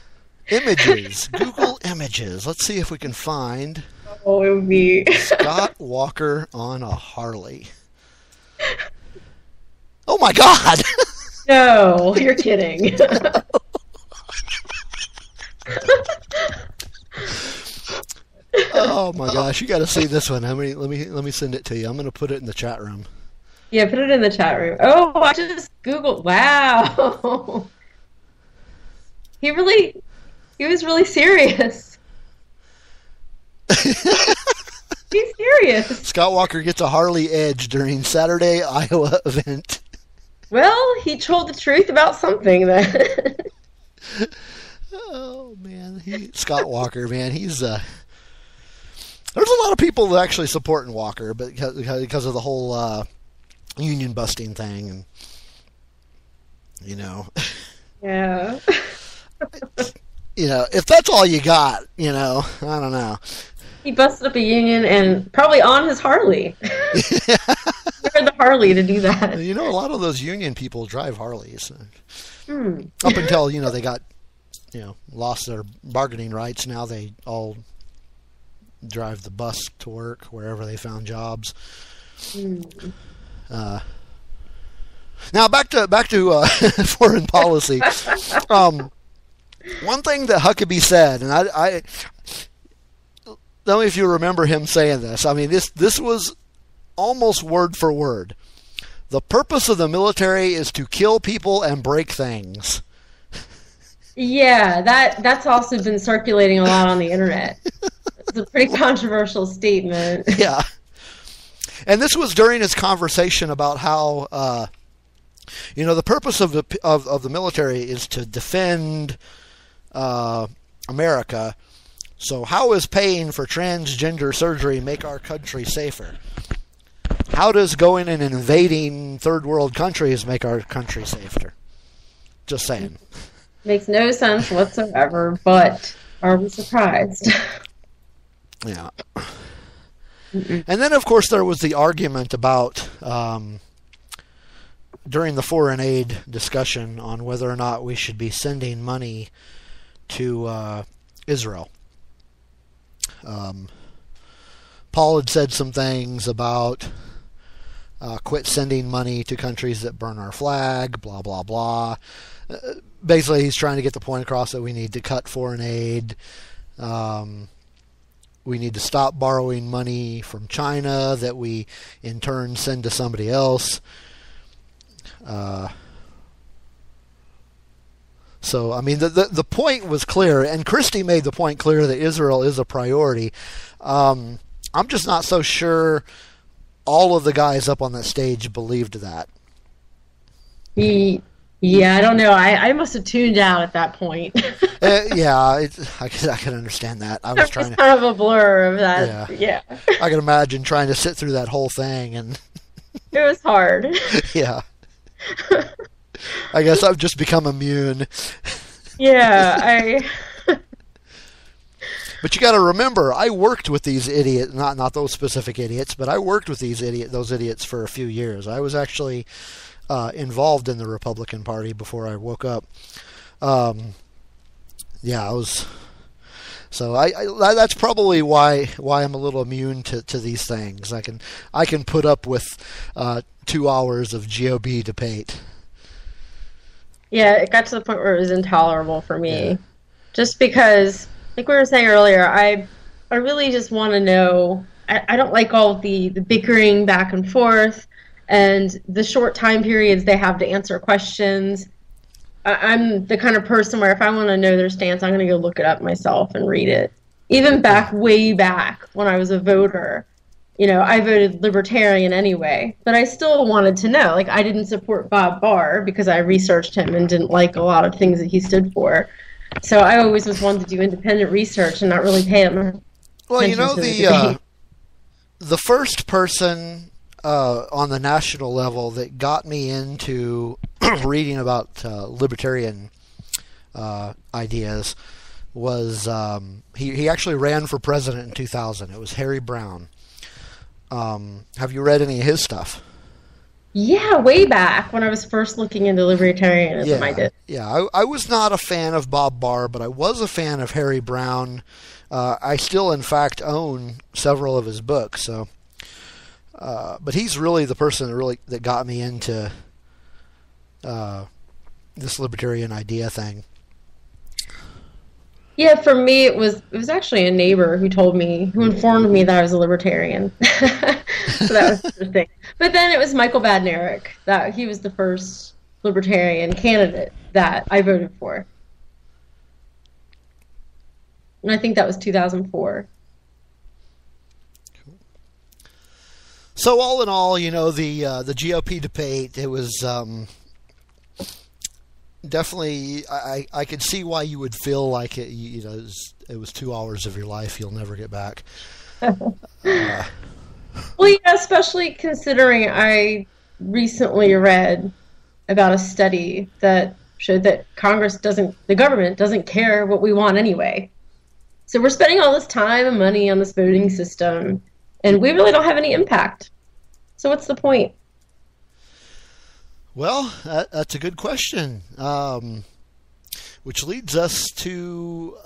Images. Google images. Let's see if we can find. Oh, it would be Scott Walker on a Harley. Oh my God. No, you're kidding. Oh my gosh, you got to see this one. Let me send it to you. I'm going to put it in the chat room. Yeah, put it in the chat room. Oh, I just Googled. Wow. He was really serious. He's serious. Yes. Scott Walker gets a Harley edge during Saturday Iowa event. Well, he told the truth about something then. Oh man, Scott Walker, man, he's there's a lot of people that actually supporting Walker, but because of the whole union busting thing, and Yeah. If that's all you got, I don't know. He busted up a union and probably on his Harley. He hired the Harley to do that. A lot of those union people drive Harleys. Up until they got lost their bargaining rights. Now they all drive the bus to work wherever they found jobs. Now back to foreign policy. One thing that Huckabee said, and I tell me if you remember him saying this. I mean, this was almost word for word. The purpose of the military is to kill people and break things. Yeah, that's also been circulating a lot on the internet. It's a pretty controversial statement. Yeah. And this was during his conversation about how, the purpose of the military is to defend America. So how is paying for transgender surgery make our country safer? How does going and invading third world countries make our country safer? Just saying. Makes no sense whatsoever, but are we surprised? Yeah. And then, of course, there was the argument about, during the foreign aid discussion, on whether or not we should be sending money to Israel. Paul had said some things about quit sending money to countries that burn our flag, blah, blah, blah. Basically, he's trying to get the point across that we need to cut foreign aid. We need to stop borrowing money from China that we, in turn, send to somebody else. So, I mean, the point was clear, and Christie made the point clear that Israel is a priority. I'm just not so sure all of the guys up on that stage believed that. Yeah, I don't know. I must have tuned out at that point. Yeah, I can understand that. I was trying to kind of a blur of that. Yeah. I can imagine trying to sit through that whole thing, and it was hard. Yeah. I guess I've just become immune. Yeah, But you got to remember, I worked with these idiots, not those specific idiots, but I worked with those idiots for a few years. I was actually involved in the Republican Party before I woke up. Yeah, I was. So that's probably why I'm a little immune to these things. I can put up with 2 hours of GOP debate. Yeah, it got to the point where it was intolerable for me. Just because, like we were saying earlier, I really just want to know. I don't like all the bickering back and forth and the short time periods they have to answer questions. I'm the kind of person where if I want to know their stance, I'm going to go look it up myself and read it. Even way back when I was a voter, I voted Libertarian anyway, but I still wanted to know. Like, I didn't support Bob Barr because I researched him and didn't like a lot of things that he stood for. So I always was one to do independent research and not really pay it much attention to the debate. The first person on the national level that got me into reading about libertarian ideas was he actually ran for president in 2000. It was Harry Brown. Have you read any of his stuff? Yeah, way back when I was first looking into libertarianism, I did. Yeah, I was not a fan of Bob Barr, but I was a fan of Harry Brown. I still, in fact, own several of his books. So, but he's really the person that got me into this libertarian idea thing. Yeah, for me, it was actually a neighbor who informed me that I was a libertarian. So that was interesting. But then it was Michael Badnarik, that he was the first libertarian candidate that I voted for. And I think that was 2004. Cool. So all in all, the GOP debate, it was definitely. I could see why you would feel like it. It was 2 hours of your life you'll never get back. Well, yeah, especially considering I recently read about a study that showed that the government doesn't care what we want anyway. So we're spending all this time and money on this voting system, and we really don't have any impact. So what's the point? Well, that's a good question, which leads us to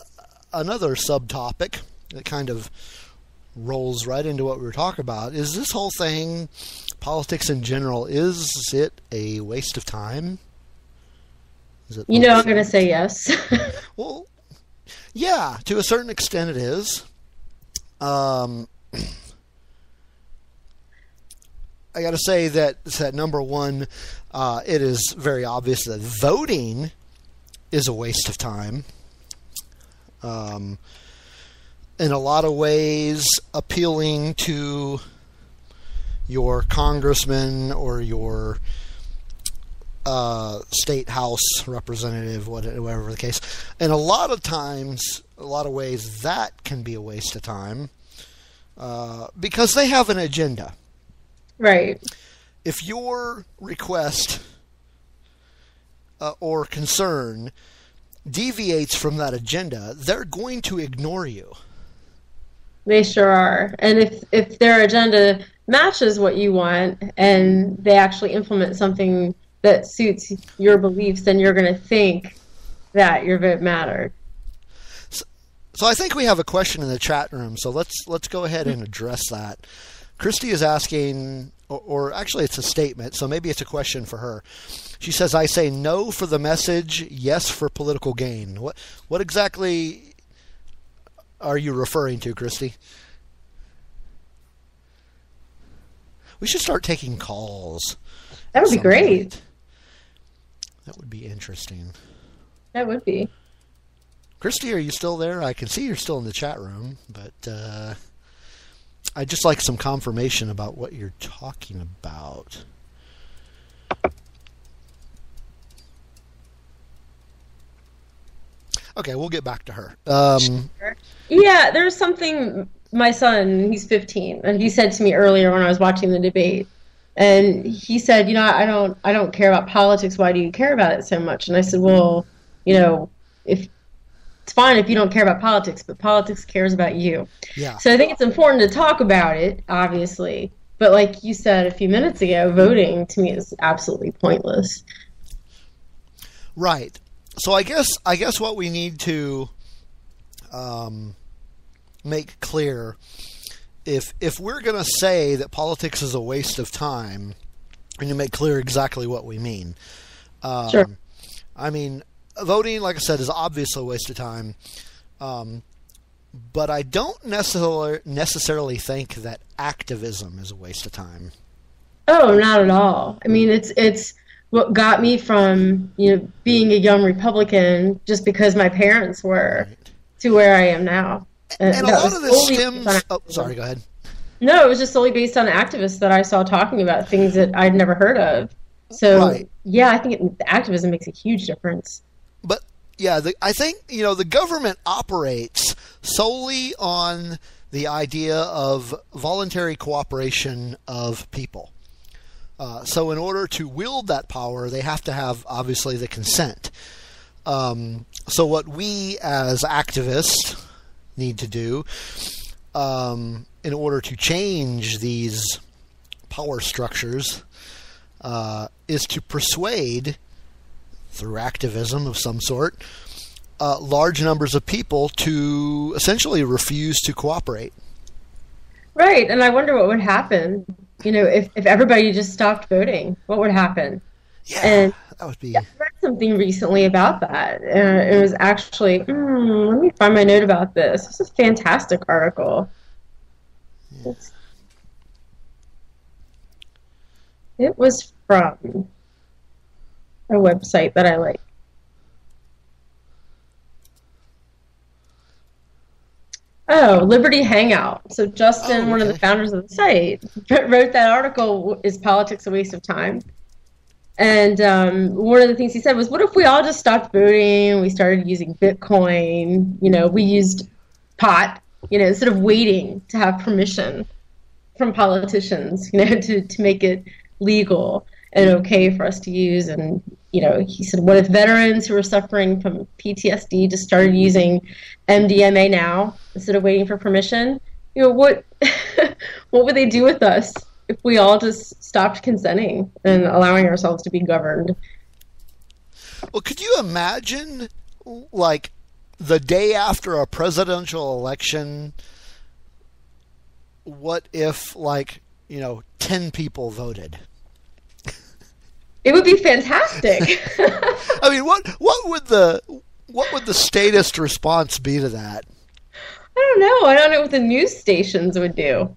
another subtopic that kind of rolls right into what we were talking about. Is this whole thing, politics in general, is it a waste of time? I'm going to say yes. Well, yeah, to a certain extent it is. I got to say that number one, it is very obvious that voting is a waste of time. In a lot of ways, appealing to your congressman or your state house representative, whatever the case. And a lot of times, a lot of ways, that can be a waste of time because they have an agenda. Right. If your request or concern deviates from that agenda, they're going to ignore you. They sure are. And if their agenda matches what you want and they actually implement something that suits your beliefs, then you're going to think that your vote mattered. So I think we have a question in the chat room, so let's go ahead and address that. Christy is asking, or actually it's a statement, so maybe it's a question for her. She says, I say no for the message, yes for political gain. What exactly are you referring to, Christy? We should start taking calls. That would be great. Point. That would be interesting. That would be. Christy, are you still there? I can see you're still in the chat room, but I'd just like some confirmation about what you're talking about. Okay, we'll get back to her. Sure. Yeah, there's something, my son, he's 15, and he said to me earlier when I was watching the debate, and he said, I don't care about politics, why do you care about it so much? And I said, well, if it's fine if you don't care about politics, but politics cares about you. Yeah. So I think it's important to talk about it, obviously, but like you said a few minutes ago, voting to me is absolutely pointless. Right. So I guess what we need to make clear, if we're going to say that politics is a waste of time, we need to make clear exactly what we mean. Sure. I mean, voting, like I said, is obviously a waste of time, but I don't necessarily think that activism is a waste of time. Oh, not at all. I mean, it's what got me from being a young Republican just because my parents were to where I am now. And a lot of this stems. Oh, sorry. Go ahead. No, it was just solely based on activists that I saw talking about things that I'd never heard of. So yeah, I think activism makes a huge difference. But yeah, I think the government operates solely on the idea of voluntary cooperation of people. So in order to wield that power, they have to have, obviously, the consent. So what we as activists need to do in order to change these power structures is to persuade, through activism of some sort, large numbers of people to essentially refuse to cooperate. Right, and I wonder what would happen. If everybody just stopped voting, what would happen? Yeah, and that would be. I read something recently about that. It was actually, let me find my note about this. This is a fantastic article. Yeah. It was from a website that I like. Liberty Hangout. So Justin, one of the founders of the site, wrote that article, Is Politics a Waste of Time? And one of the things he said was, what if we all just stopped voting, we started using Bitcoin, we used pot, instead of waiting to have permission from politicians, to make it legal and okay for us to use. And, he said, what if veterans who are suffering from PTSD just started using MDMA now instead of waiting for permission? What would they do with us if we all just stopped consenting and allowing ourselves to be governed? Well, could you imagine, like, the day after a presidential election, what if, 10 people voted? It would be fantastic. I mean, what would the statist response be to that? I don't know. I don't know what the news stations would do.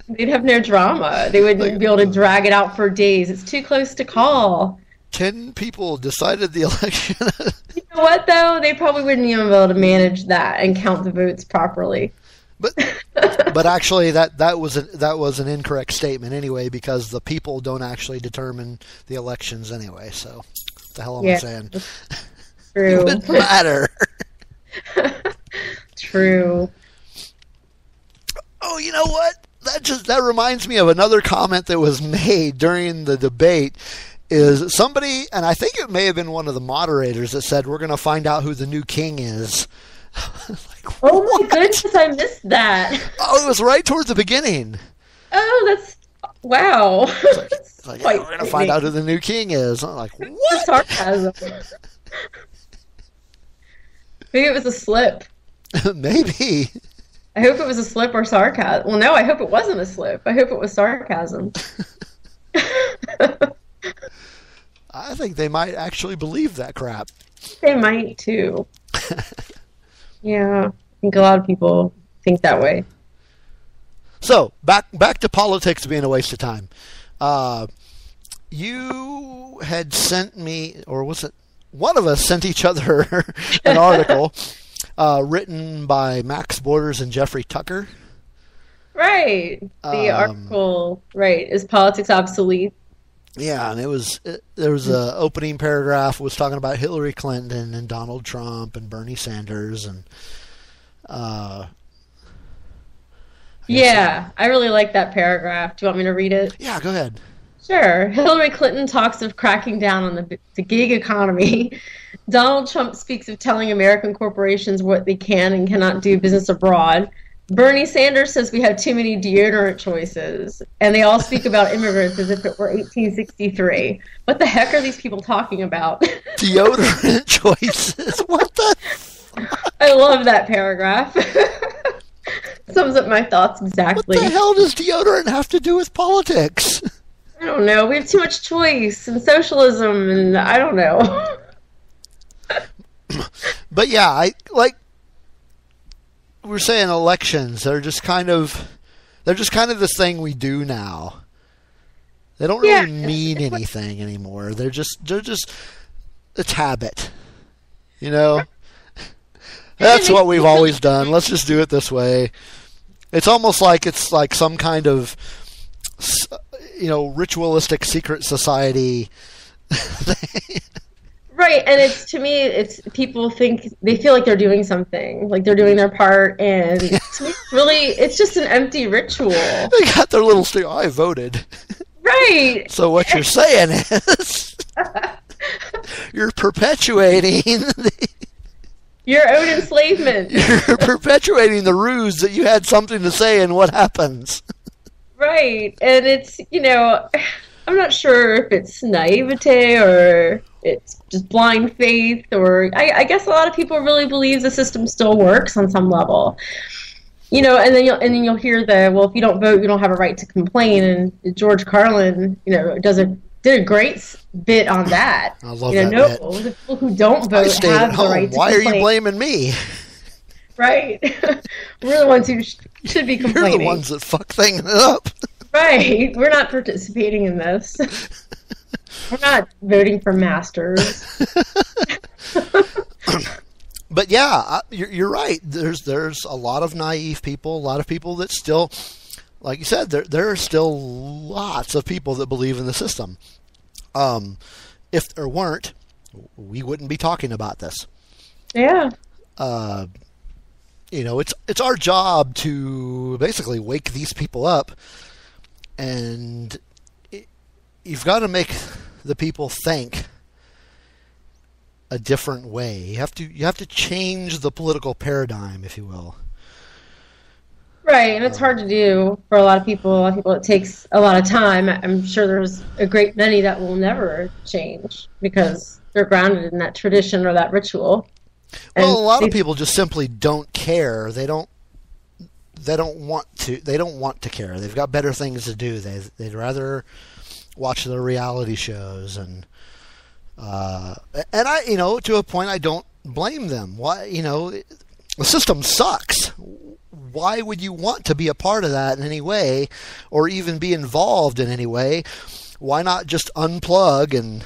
They'd have no drama. They wouldn't be able to drag it out for days. It's too close to call. 10 people decided the election. You know what, though? They probably wouldn't even be able to manage that and count the votes properly. But actually, that was an incorrect statement anyway, because the people don't actually determine the elections anyway. So, what the hell am I saying? True. It wouldn't matter. True. Oh, you know what? That reminds me of another comment that was made during the debate. Is somebody, and I think it may have been one of the moderators, that said, we're going to find out who the new king is. Oh my goodness, I missed that. Oh, it was right towards the beginning. Oh, that's, wow. We're going to find out who the new king is. I'm like, what? Sarcasm. Maybe it was a slip. Maybe. I hope it was a slip or sarcasm. Well, no, I hope it wasn't a slip. I hope it was sarcasm. I think they might actually believe that crap. They might, too. Yeah, I think a lot of people think that way. So, back to politics being a waste of time. You had sent me, or was it one of us sent each other an article written by Max Borders and Jeffrey Tucker. Right. The article, right, Is Politics Obsolete? Yeah, and there was a opening paragraph was talking about Hillary Clinton and Donald Trump and Bernie Sanders and yeah, I really like that paragraph. Do you want me to read it? Yeah, go ahead. Sure. Hillary Clinton talks of cracking down on the gig economy. Donald Trump speaks of telling American corporations what they can and cannot do business abroad. Bernie Sanders says we have too many deodorant choices, and they all speak about immigrants as if it were 1863. What the heck are these people talking about? Deodorant choices? What the? I love that paragraph. Sums up my thoughts exactly. What the hell does deodorant have to do with politics? I don't know. We have too much choice and socialism, and I don't know. But yeah, I like. We're saying elections. They're just kind of this thing we do now. They don't really mean anything anymore. They're just it's habit. You know? That's what we've always done. Let's just do it this way. It's almost like it's like some kind of ritualistic secret society thing. Right, and to me, it's people think they feel like they're doing something, like they're doing their part, and to me, it's just an empty ritual. They got their little stick. I voted. Right. So what you're saying is you're perpetuating your own enslavement. You're perpetuating the ruse that you had something to say in what happens. Right, and it's I'm not sure if it's naivete or it's just blind faith, or I guess a lot of people really believe the system still works on some level. And then you'll hear if you don't vote, you don't have a right to complain. And George Carlin, did a great bit on that. I love that bit. The people who don't vote have the right to Why complain. are you blaming me? Right. We're the ones who should be complaining. You're the ones that fuck things up. Right. We're not participating in this. We're not voting for masters. But yeah, you're right. There's a lot of naive people, a lot of people that still, like you said, there are still lots of people that believe in the system. If there weren't, we wouldn't be talking about this. Yeah. It's our job to basically wake these people up, and you've got to make the people think a different way. You have to change the political paradigm, if you will. Right, and it's hard to do for a lot of people. A lot of people, it takes a lot of time. I'm sure there's a great many that will never change because they're grounded in that tradition or that ritual. Well, a lot of people just simply don't care. They don't want to care. They've got better things to do. They'd rather watch their reality shows and I, to a point, I don't blame them. Why, the system sucks. Why would you want to be a part of that in any way, or even be involved in any way? Why not just unplug and,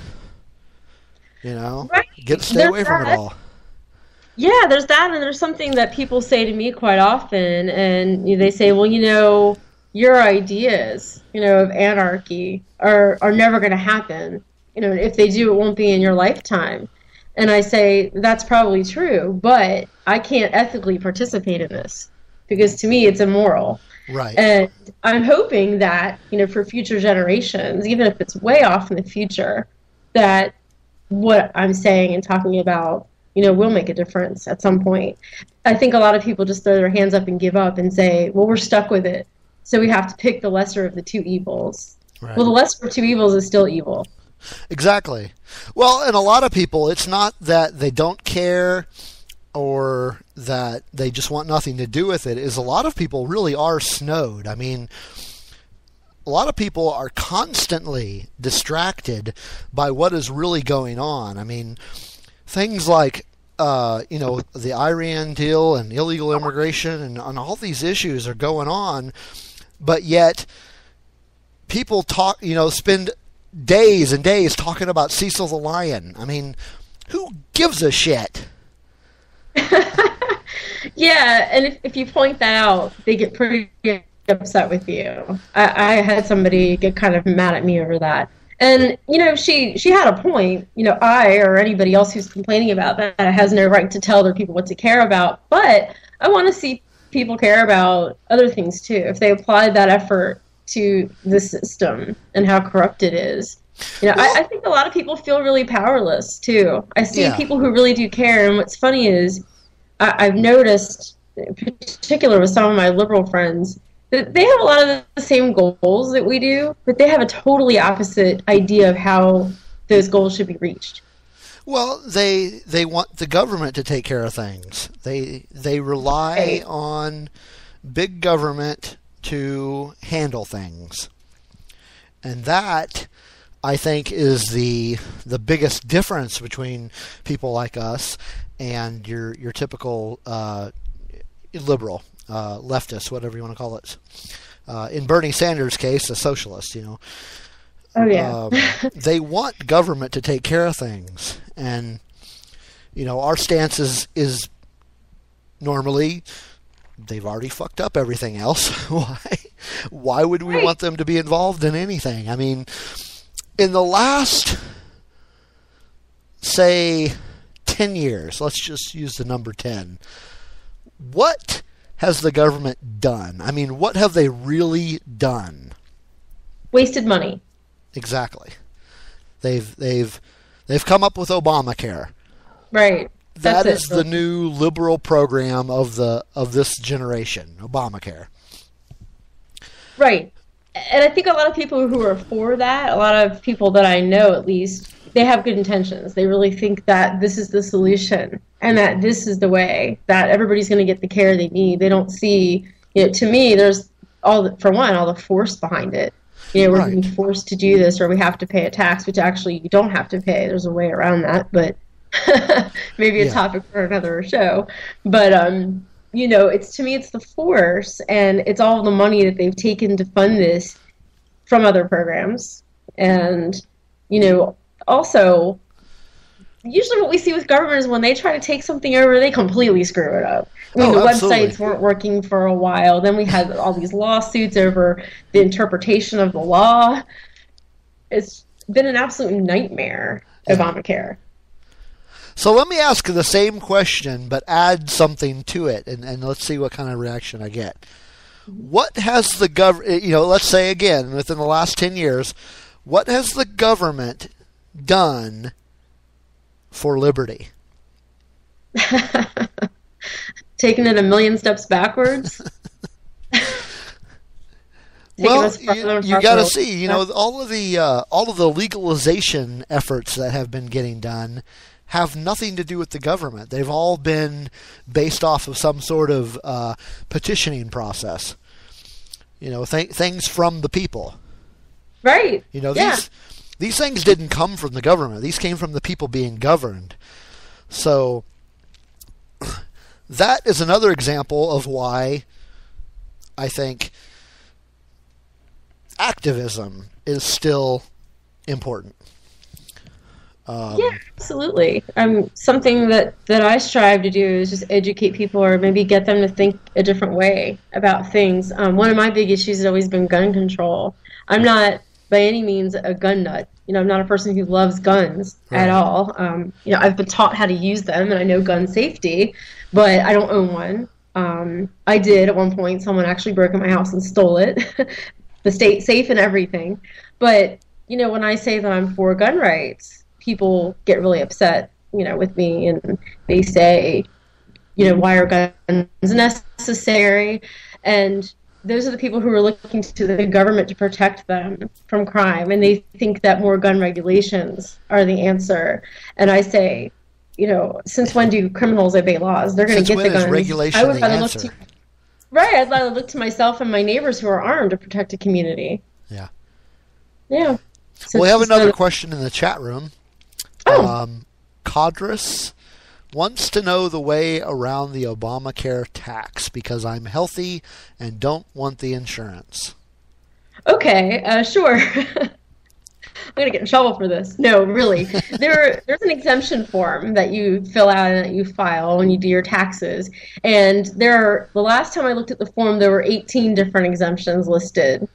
stay away from it all? Yeah, there's that, and there's something that people say to me quite often, and they say, well, your ideas, of anarchy are never going to happen. If they do, it won't be in your lifetime. And I say, that's probably true, but I can't ethically participate in this because to me it's immoral. Right. And I'm hoping that, for future generations, even if it's way off in the future, that what I'm saying and talking about, will make a difference at some point. I think a lot of people just throw their hands up and give up and say, well, we're stuck with it, so we have to pick the lesser of the two evils. Right. Well, the lesser of two evils is still evil. Exactly. Well, and a lot of people, it's not that they don't care or that they just want nothing to do with it, is a lot of people really are snowed. I mean, a lot of people are constantly distracted by what is really going on. I mean, things like, the Iran deal and illegal immigration and all these issues are going on, but yet people spend days and days talking about Cecil the Lion. I mean, who gives a shit? Yeah, and if you point that out, they get pretty upset with you. I had somebody get kind of mad at me over that. And, she had a point. I or anybody else who's complaining about that has no right to tell other people what to care about. But I want to see people care about other things, too. If they applied that effort to the system and how corrupt it is. I think a lot of people feel really powerless, too. I see people who really do care. And what's funny is I've noticed, in particular with some of my liberal friends, that they have a lot of the same goals that we do, but they have a totally opposite idea of how those goals should be reached. Well, they want the government to take care of things. They rely on big government to handle things. And that, I think, is the biggest difference between people like us and your typical liberal, leftist, whatever you want to call it. In Bernie Sanders' case, a socialist, Oh, yeah. They want government to take care of things. And, our stance is normally they've already fucked up everything else. Why would we want them to be involved in anything? I mean, in the last, say, 10 years, let's just use the number 10, what has the government done? I mean, what have they really done? Wasted money. Exactly. They've come up with Obamacare. Right. That is the new liberal program of this generation, Obamacare. Right. And I think a lot of people who are for that, a lot of people that I know at least, they have good intentions. They really think that this is the solution and that this is the way that everybody's going to get the care they need. They don't see, to me, there's all the force behind it. We're being forced to do this, or we have to pay a tax, which actually you don't have to pay. There's a way around that, but maybe a topic for another show. But it's, to me, it's the force, and it's all the money that they've taken to fund this from other programs. And, also, usually what we see with government is when they try to take something over, they completely screw it up. I mean, the absolutely. websites weren't working for a while. Then we had all these lawsuits over the interpretation of the law. It's been an absolute nightmare, Obamacare. So let me ask the same question, but add something to it, and let's see what kind of reaction I get. What has the government, let's say again, within the last 10 years, what has the government done for liberty? Taking it a million steps backwards. Well, you got to see, all of the legalization efforts that have been getting done have nothing to do with the government. They've all been based off of some sort of petitioning process. Things from the people. Right. These things didn't come from the government. These came from the people being governed. So that is another example of why I think activism is still important. Absolutely. Something that I strive to do is just educate people or maybe get them to think a different way about things. One of my big issues has always been gun control. I'm not by any means a gun nut. I'm not a person who loves guns at all. I've been taught how to use them and I know gun safety, but I don't own one. I did at one point. Someone actually broke in my house and stole it. The state safe and everything. But, when I say that I'm for gun rights, people get really upset, with me, and they say, why are guns necessary? And those are the people who are looking to the government to protect them from crime, and they think that more gun regulations are the answer. And I say, since when do criminals obey laws? They're going to get the guns. Regulation I would the rather answer? look to I'd rather look to myself and my neighbors who are armed to protect a community. Yeah. Yeah. So we have another question in the chat room. Cadris wants to know the way around the Obamacare tax because I'm healthy and don't want the insurance. Okay, sure. I'm going to get in trouble for this. No, really. There's an exemption form that you fill out and that you file when you do your taxes. And the last time I looked at the form, there were 18 different exemptions listed.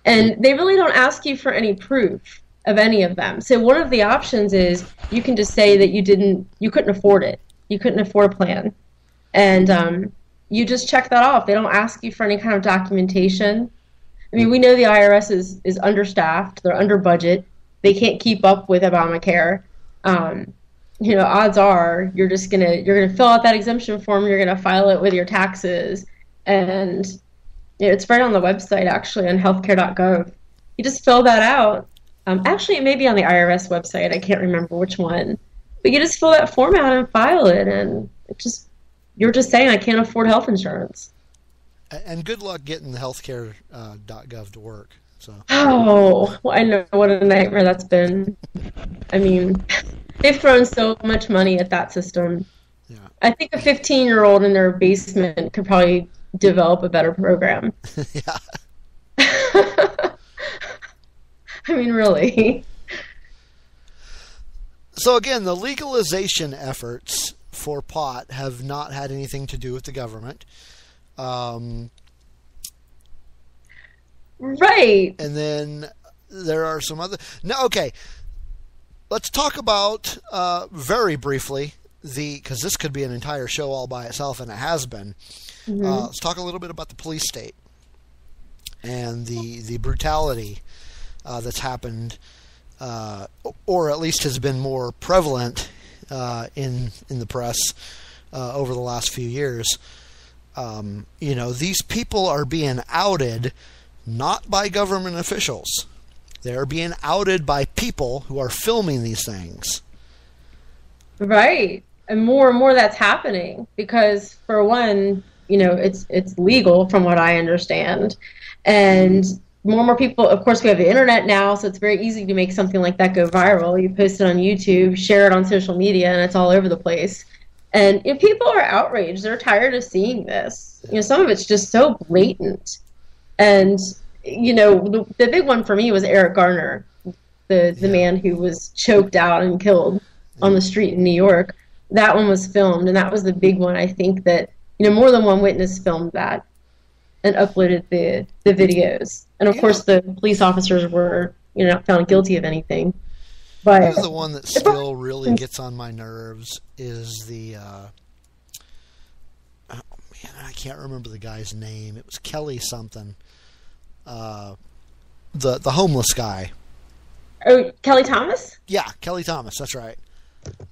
And they really don't ask you for any proof of any of them. So one of the options is you can just say that you couldn't afford it. You couldn't afford a plan. And you just check that off. They don't ask you for any kind of documentation. I mean, we know the IRS is understaffed. They're under budget. They can't keep up with Obamacare. Odds are you're gonna fill out that exemption form. You're gonna file it with your taxes, and it's right on the website actually on healthcare.gov. You just fill that out. Actually, it may be on the IRS website. I can't remember which one, but you just fill that form out and file it, and you're just saying I can't afford health insurance. And good luck getting the healthcare.gov to work. So. Oh, well, I know what a nightmare that's been. I mean, they've thrown so much money at that system. Yeah. I think a 15-year-old in their basement could probably develop a better program. Yeah. I mean, really. So again, the legalization efforts for pot have not had anything to do with the government. Right. And then there are some other... No, okay. Let's talk about, very briefly, because this could be an entire show all by itself, and it has been. Mm-hmm. Let's talk a little bit about the police state and the brutality that's happened, or at least has been more prevalent in the press over the last few years. These people are being outed not by government officials. They're being outed by people who are filming these things. Right. And more that's happening because, for one, it's legal from what I understand. And more people, of course, we have the internet now, so it's very easy to make something like that go viral. You post it on YouTube, share it on social media, and it's all over the place. And people are outraged. They're tired of seeing this. Some of it's just so blatant. And, the big one for me was Eric Garner, the man who was choked out and killed. on the street in New York. That one was filmed, and that was the big one. I think that, more than one witness filmed that and uploaded the videos. And of course, the police officers were, not found guilty of anything. But the one that still really gets on my nerves is the I can't remember the guy's name. It was Kelly something. The homeless guy. Oh, Kelly Thomas? Yeah, Kelly Thomas. That's right.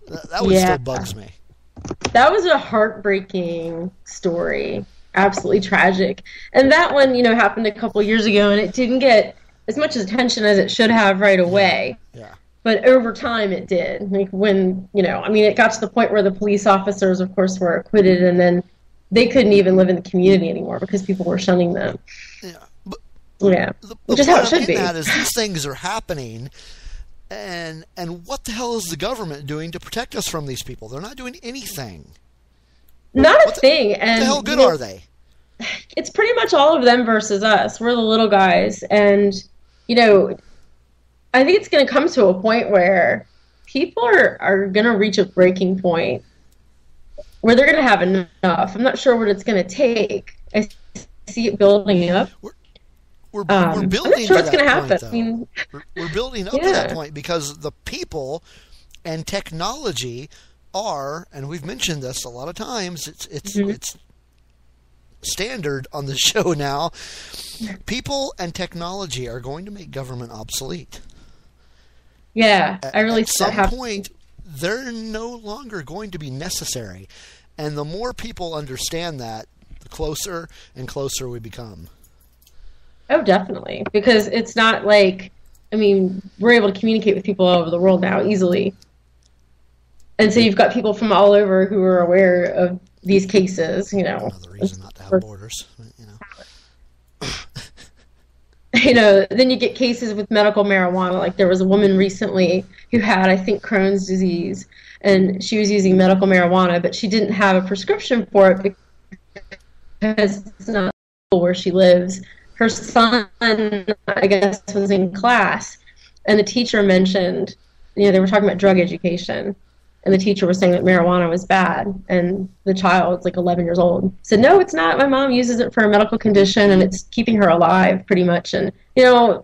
That one still bugs me. That was a heartbreaking story. Absolutely tragic. And that one, happened a couple years ago, and it didn't get as much attention as it should have right away. Yeah. But over time it did. Like when, it got to the point where the police officers, of course, were acquitted, and then they couldn't even live in the community anymore because people were shunning them. Yeah. But which is how it should be. That is, these things are happening, and what the hell is the government doing to protect us from these people? They're not doing anything. Not a thing. And what the hell good are they? It's pretty much all of them versus us. We're the little guys, and I think it's going to come to a point where people are going to reach a breaking point where they're going to have enough. I'm not sure what it's going to take. I see it building up. We're building I'm not sure what's going to happen. I mean, we're building up to that point because the people and technology are, and we've mentioned this a lot of times, it's standard on the show now. People and technology are going to make government obsolete. Yeah, I really at some point they're no longer going to be necessary, and the more people understand that, the closer and closer we become. Oh, definitely, because it's not like, we're able to communicate with people all over the world now easily, and so you've got people from all over who are aware of these cases. Another reason not to have borders. Then you get cases with medical marijuana. Like there was a woman recently who had, I think, Crohn's disease, and she was using medical marijuana, but she didn't have a prescription for it because it's not where she lives. Her son, I guess, was in class, and the teacher mentioned, they were talking about drug education, and the teacher was saying that marijuana was bad, and the child, like 11 years old, said, "No, it's not. My mom uses it for a medical condition, and it's keeping her alive, pretty much." And,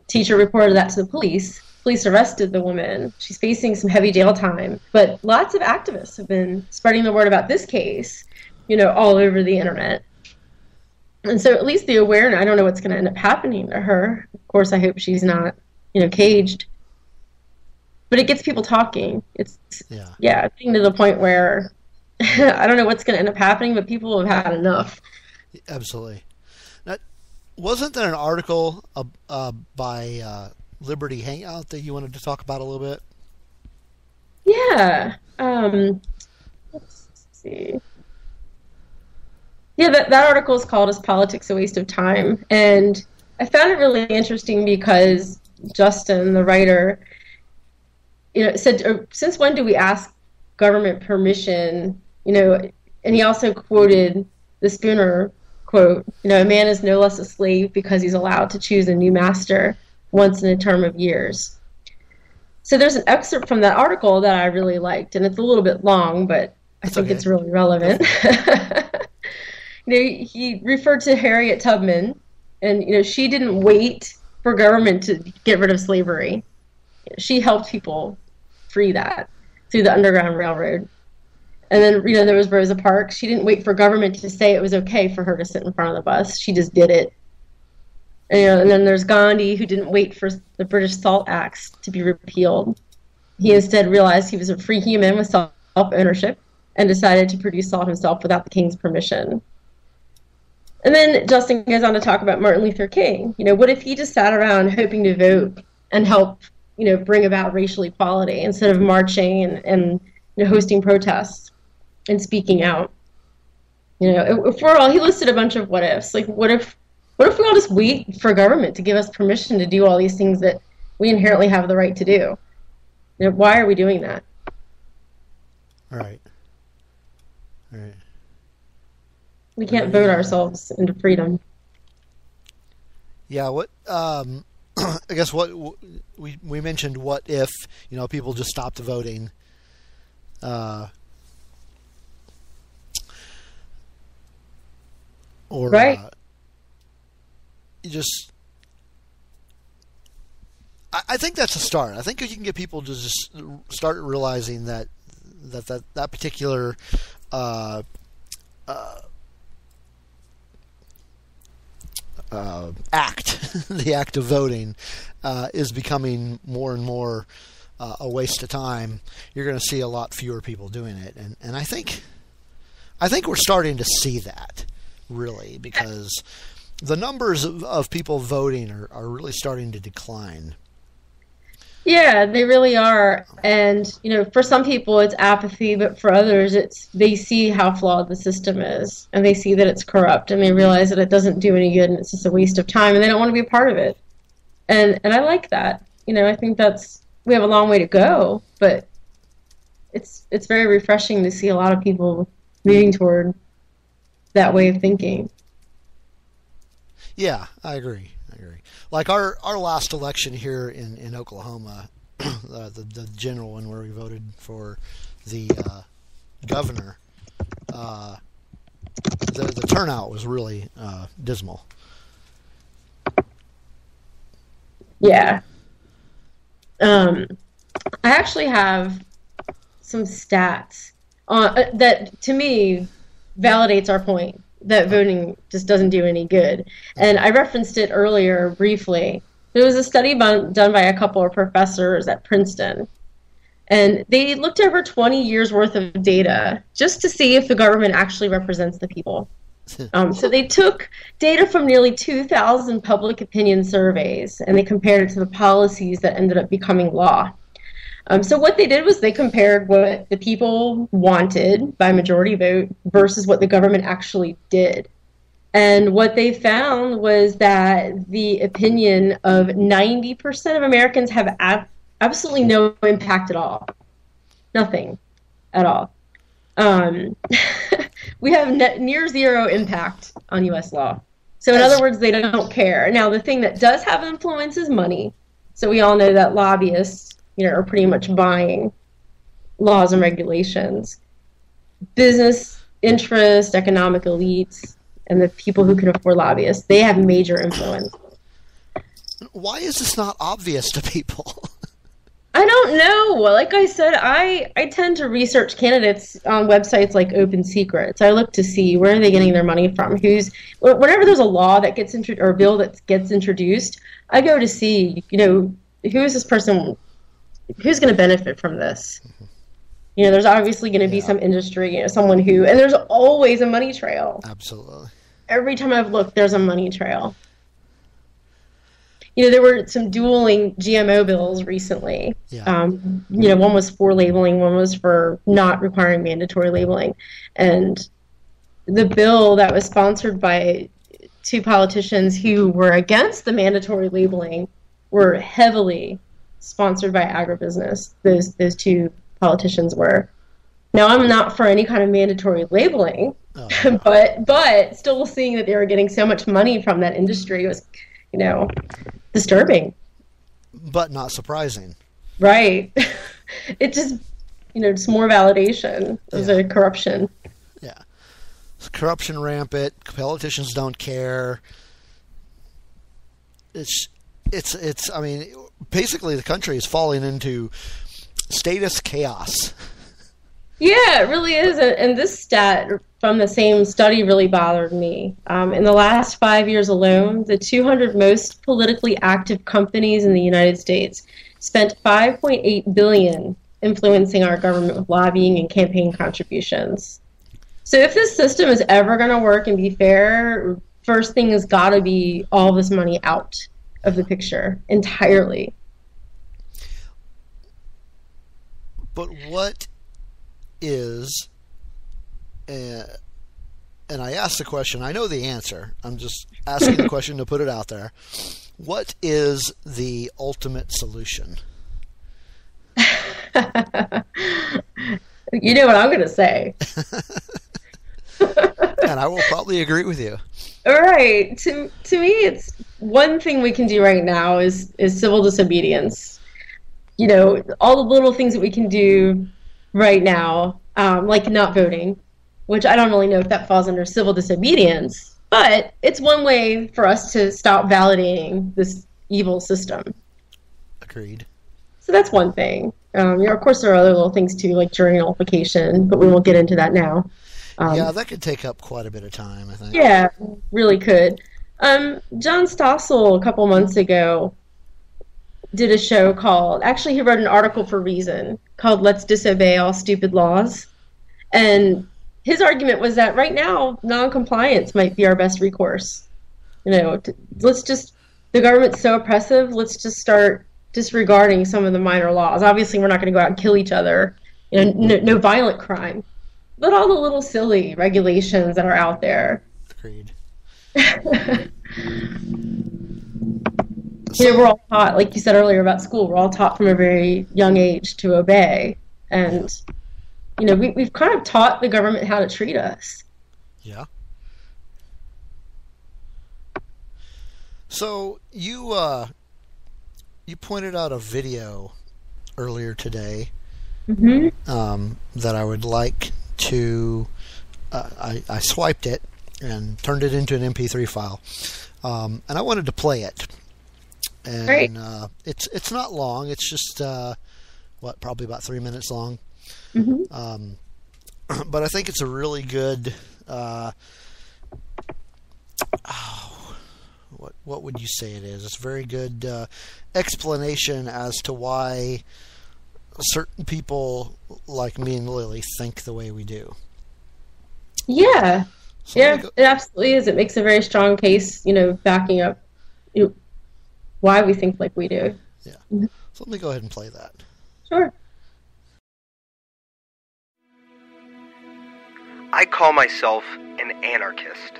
teacher reported that to the police. Police arrested the woman. She's facing some heavy jail time. But lots of activists have been spreading the word about this case, all over the internet. And so at least the awareness, I don't know what's going to end up happening to her. Of course, I hope she's not, caged. But it gets people talking. It's getting to the point where I don't know what's going to end up happening, but people have had enough. Absolutely. Now, wasn't there an article by Liberty Hangout that you wanted to talk about a little bit? Yeah. Let's see. Yeah, that article is called "Is Politics a Waste of Time?" And I found it really interesting because Justin, the writer, said, "Since when do we ask government permission?" And he also quoted the Spooner quote, "A man is no less a slave because he's allowed to choose a new master once in a term of years." So there's an excerpt from that article that I really liked, and it's a little bit long, but I think it's really relevant. He referred to Harriet Tubman, and she didn't wait for government to get rid of slavery. She helped people free that through the Underground Railroad. And then, there was Rosa Parks. She didn't wait for government to say it was okay for her to sit in front of the bus. She just did it. And then there's Gandhi, who didn't wait for the British Salt Acts to be repealed. He instead realized he was a free human with self-ownership and decided to produce salt himself without the king's permission. And then Justin goes on to talk about Martin Luther King. What if he just sat around hoping to vote and help, bring about racial equality instead of marching and hosting protests and speaking out? If we're all, he listed a bunch of what ifs. Like, what if we all just wait for government to give us permission to do all these things that we inherently have the right to do? Why are we doing that? All right. We can't vote ourselves into freedom. Yeah, I guess what we mentioned, what if people just stopped voting, or right. You just. I think that's a start. I think if you can get people to just start realizing that particular act, the act of voting, is becoming more and more a waste of time, you're going to see a lot fewer people doing it, and I think we're starting to see that, really, because the numbers of people voting are really starting to decline. Yeah, they really are. And, for some people it's apathy, but for others they see how flawed the system is, and they see that it's corrupt, and they realize that it doesn't do any good and it's just a waste of time, and they don't want to be a part of it. And I like that. I think we have a long way to go, but it's very refreshing to see a lot of people moving toward that way of thinking. Yeah, I agree. Like our last election here in Oklahoma, the general one where we voted for the governor, the turnout was really dismal. Yeah. I actually have some stats that, to me, validates our point that voting just doesn't do any good. And I referenced it earlier briefly. There was a study done by a couple of professors at Princeton, and they looked over 20 years worth of data just to see if the government actually represents the people. So they took data from nearly 2,000 public opinion surveys, and they compared it to the policies that ended up becoming law. So what they did was they compared what the people wanted by majority vote versus what the government actually did. And what they found was that the opinion of 90% of Americans have absolutely no impact at all. Nothing at all. We have near zero impact on U.S. law. So in other words, they don't care. Now, the thing that does have influence is money. So we all know that lobbyists are pretty much buying laws and regulations. Business interests, economic elites, and the people who can afford lobbyists, they have major influence. Why is this not obvious to people? I don't know. Like I said, I tend to research candidates on websites like Open Secrets. I look to see where are they getting their money from. Whenever there's a law that gets or a bill that gets introduced, I go to see, who is this person? Who's going to benefit from this? There's obviously going to be some industry, someone who, and there's always a money trail. Absolutely. Every time I've looked, there's a money trail. There were some dueling GMO bills recently. Yeah. One was for labeling, one was for not requiring mandatory labeling. And the bill that was sponsored by two politicians who were against the mandatory labeling were heavily sponsored by agribusiness. Those two politicians were. Now, I'm not for any kind of mandatory labeling, but still seeing that they were getting so much money from that industry was, disturbing. But not surprising. Right. It just, just more validation of the corruption. Yeah. It's corruption rampant. Politicians don't care. It's I mean, basically the country is falling into status chaos. Yeah, it really is. And this stat from the same study really bothered me. In the last 5 years alone, the 200 most politically active companies in the United States spent $5.8 billion influencing our government with lobbying and campaign contributions. So if this system is ever going to work and be fair, first thing has got to be all this money out of the picture entirely. But what is, and I asked the question, I know the answer, I'm just asking the question to put it out there. What is the ultimate solution? You know what I'm going to say. And I will probably agree with you. All right. To me, it's one thing we can do right now is civil disobedience. All the little things that we can do right now, like not voting, which I don't really know if that falls under civil disobedience, but it's one way for us to stop validating this evil system. Agreed. So that's one thing. Of course, there are other little things too, like jury nullification, but we won't get into that now. Yeah, that could take up quite a bit of time, I think. Yeah, really could. John Stossel, a couple months ago, did a show called, actually he wrote an article for Reason called Let's Disobey All Stupid Laws. And his argument was that right now, non-compliance might be our best recourse. The government's so oppressive, let's just start disregarding some of the minor laws. Obviously, we're not going to go out and kill each other. No violent crime. But all the little silly regulations that are out there. Agreed. We're all taught, like you said earlier about school, we're all taught from a very young age to obey. And, we've kind of taught the government how to treat us. Yeah. So, you pointed out a video earlier today that I would like to... I swiped it and turned it into an MP3 file. And I wanted to play it. And Great. It's not long. It's just, probably about 3 minutes long. But I think it's a really good... What would you say it is? It's a very good explanation as to why certain people like me and Lily think the way we do. Yeah. So it absolutely is. It makes a very strong case, backing up why we think like we do. Yeah. So let me go ahead and play that. Sure. I call myself an anarchist.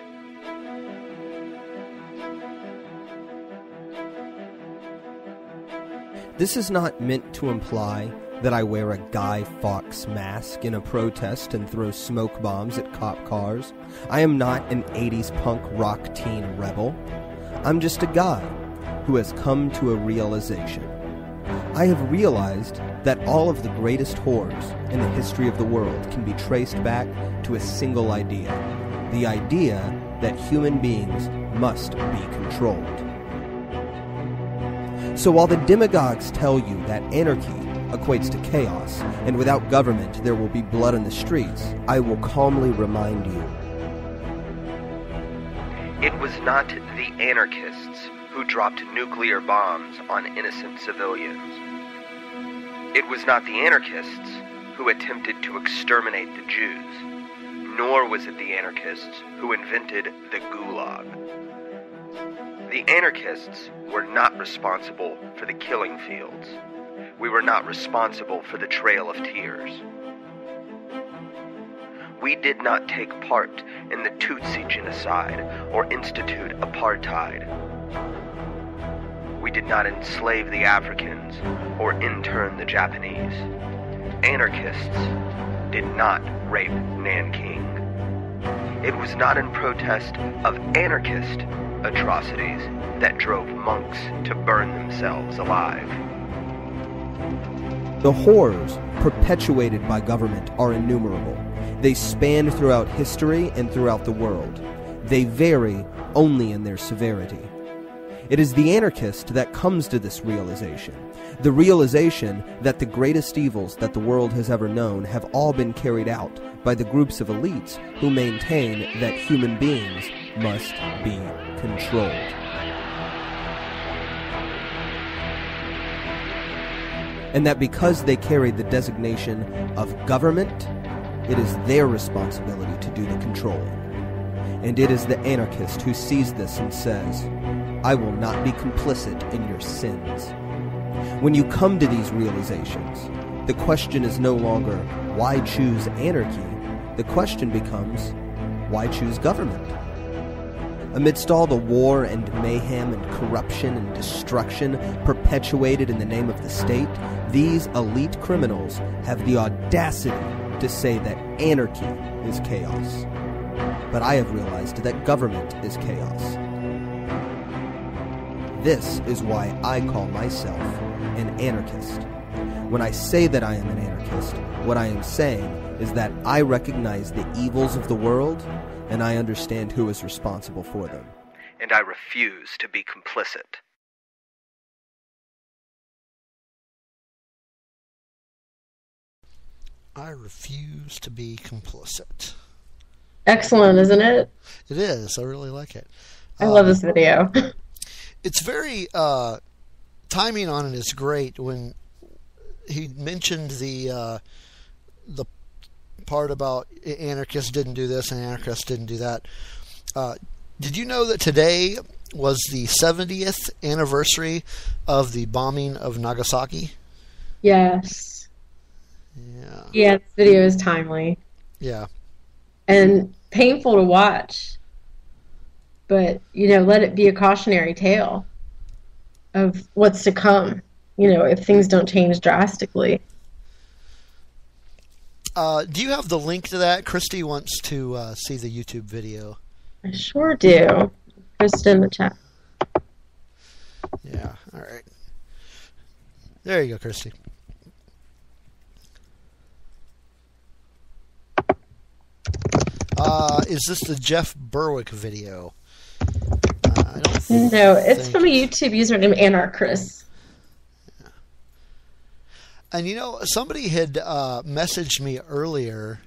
This is not meant to imply that I wear a Guy Fawkes mask in a protest and throw smoke bombs at cop cars. I am not an 80s punk rock teen rebel. I'm just a guy who has come to a realization. I have realized that all of the greatest horrors in the history of the world can be traced back to a single idea. The idea that human beings must be controlled. So while the demagogues tell you that anarchy equates to chaos, and without government there will be blood in the streets, I will calmly remind you. It was not the anarchists who dropped nuclear bombs on innocent civilians. It was not the anarchists who attempted to exterminate the Jews, nor was it the anarchists who invented the Gulag. The anarchists were not responsible for the killing fields. We were not responsible for the Trail of Tears. We did not take part in the Tutsi genocide or institute apartheid. We did not enslave the Africans or intern the Japanese. Anarchists did not rape Nanking. It was not in protest of anarchist atrocities that drove monks to burn themselves alive. The horrors perpetuated by government are innumerable. They span throughout history and throughout the world. They vary only in their severity. It is the anarchist that comes to this realization. The realization that the greatest evils that the world has ever known have all been carried out by the groups of elites who maintain that human beings must be controlled. And that because they carry the designation of government, it is their responsibility to do the controlling. And it is the anarchist who sees this and says, I will not be complicit in your sins. When you come to these realizations, the question is no longer, why choose anarchy? The question becomes, why choose government? Amidst all the war and mayhem and corruption and destruction perpetuated in the name of the state, these elite criminals have the audacity to say that anarchy is chaos. But I have realized that government is chaos. This is why I call myself an anarchist. When I say that I am an anarchist, what I am saying is that I recognize the evils of the world, and I understand who is responsible for them. And I refuse to be complicit. I refuse to be complicit. Excellent, isn't it? It is. I really like it. I love this video. It's very... timing on it is great. When he mentioned the part about anarchists didn't do this and anarchists didn't do that. Did you know that today was the 70th anniversary of the bombing of Nagasaki? Yes. Yeah. Yeah, this video is timely. Yeah. And painful to watch. But, let it be a cautionary tale of what's to come, if things don't change drastically. Do you have the link to that? Christy wants to see the YouTube video. I sure do. Post it in the chat. Yeah, all right. There you go, Christy. Is this the Jeff Berwick video? I don't No, it's from a YouTube username, Anarchris. Yeah. And somebody had messaged me earlier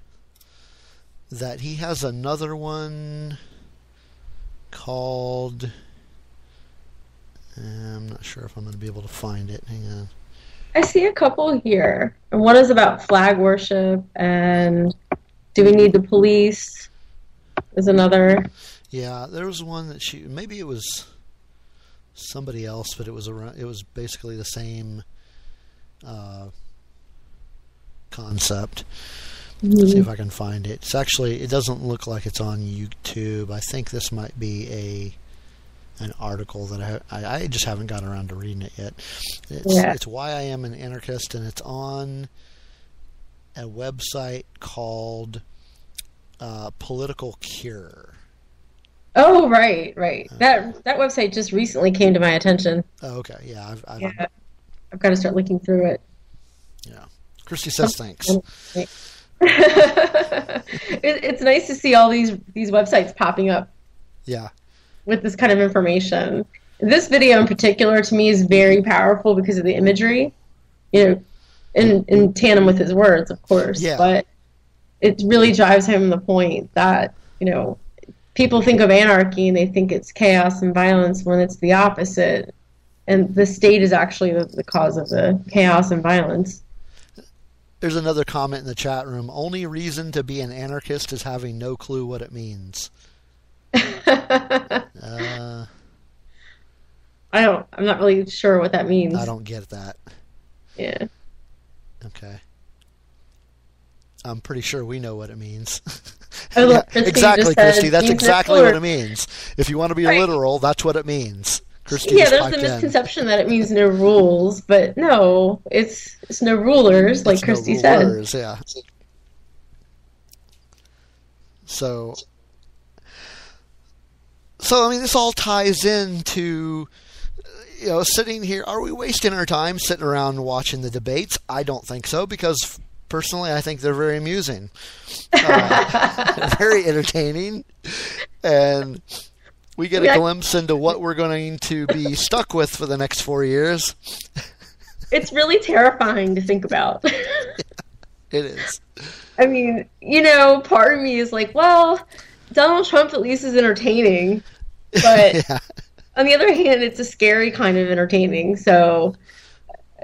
that he has another one called... I'm not sure if I'm going to be able to find it. Hang on. I see a couple here. And one is about flag worship and do we need the police? Is another. Yeah, there was one that maybe it was somebody else, but it was basically the same concept. Let's see if I can find it. It doesn't look like it's on YouTube. I think this might be an article that I just haven't gotten around to reading it yet. It's Why I Am an Anarchist, and it's on a website called Political Cure. Oh, right. That website just recently came to my attention. Oh, okay. Yeah, I've got to start looking through it. Yeah. Christy says thanks. It's nice to see all these websites popping up. Yeah. With this kind of information. This video in particular to me is very powerful because of the imagery, in tandem with his words, of course. Yeah. But it really drives home the point that, people think of anarchy and they think it's chaos and violence when it's the opposite. And the state is actually the cause of the chaos and violence. There's another comment in the chat room. Only reason to be an anarchist is having no clue what it means. I'm not really sure what that means. I don't get that. Yeah. Okay. I'm pretty sure we know what it means. Oh, look, Christy exactly, Christy. That's exactly what it means. means. If you want to be literal, that's what it means. Christy There's a misconception that it means no rules, but no, it's no rulers, like Christy said. Yeah. So I mean, this all ties into, sitting here. Are we wasting our time sitting around watching the debates? I don't think so, because personally, I think they're very amusing, very entertaining, and we get a glimpse into what we're going to be stuck with for the next 4 years. It's really terrifying to think about. It is. I mean, part of me is like, well, Donald Trump at least is entertaining, but on the other hand, it's a scary kind of entertaining. So,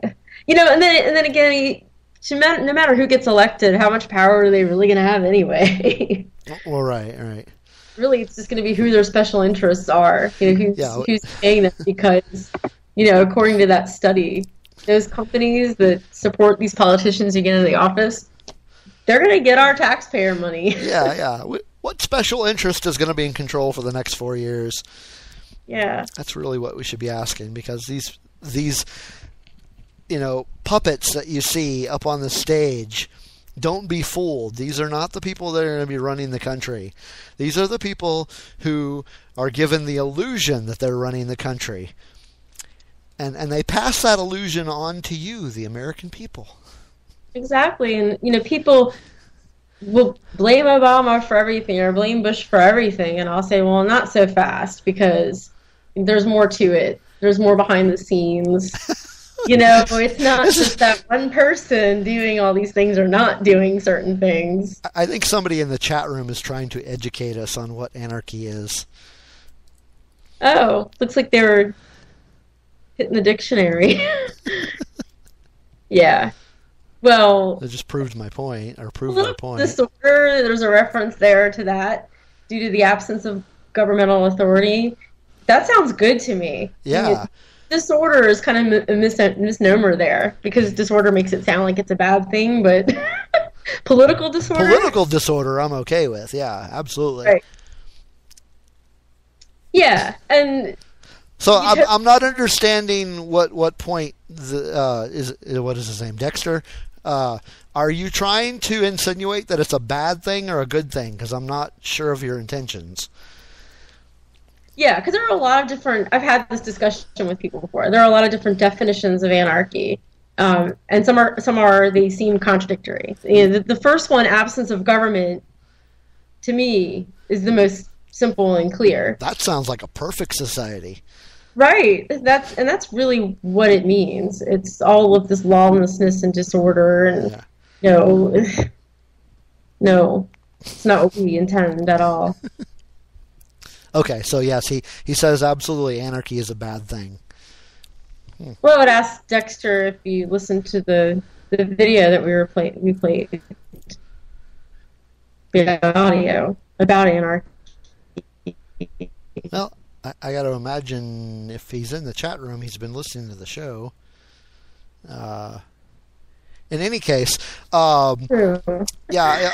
and then again, no matter who gets elected, how much power are they really going to have anyway? Well, right. Really, it's just going to be who their special interests are. Who's paying them, because, according to that study, those companies that support these politicians to get into the office, they're going to get our taxpayer money. Yeah. What special interest is going to be in control for the next 4 years? Yeah. That's really what we should be asking, because these puppets that you see up on the stage, don't be fooled. These are not the people that are going to be running the country. These are the people who are given the illusion that they're running the country. And they pass that illusion on to you, the American people. Exactly. And, people will blame Obama for everything or blame Bush for everything. And I'll say, well, not so fast, because there's more to it. There's more behind the scenes. It's not just that one person doing all these things or not doing certain things. I think somebody in the chat room is trying to educate us on what anarchy is. Oh, looks like they were hitting the dictionary. Yeah. Well, it just proved my point, or proved my point. Disorder, there's a reference there to that, due to the absence of governmental authority. That sounds good to me. Yeah. Disorder is kind of a misnomer there, because disorder makes it sound like it's a bad thing, but political disorder? Political disorder I'm okay with, yeah, absolutely. Right. Yeah, and... So I'm not understanding what point what is his name, Dexter? Are you trying to insinuate that it's a bad thing or a good thing? Because I'm not sure of your intentions. Yeah, because there are a lot of different... I've had this discussion with people before. There are a lot of different definitions of anarchy, and they seem contradictory. The first one, absence of government, to me, is the most simple and clear. That sounds like a perfect society. Right. That's really what it means. It's all of this lawlessness and disorder, and no, it's not what we intend at all. Okay, so yes, he says absolutely anarchy is a bad thing. Well, I would ask Dexter if you listened to the video that we played the audio about anarchy. Well, I got to imagine if he's in the chat room, he's been listening to the show. In any case, yeah,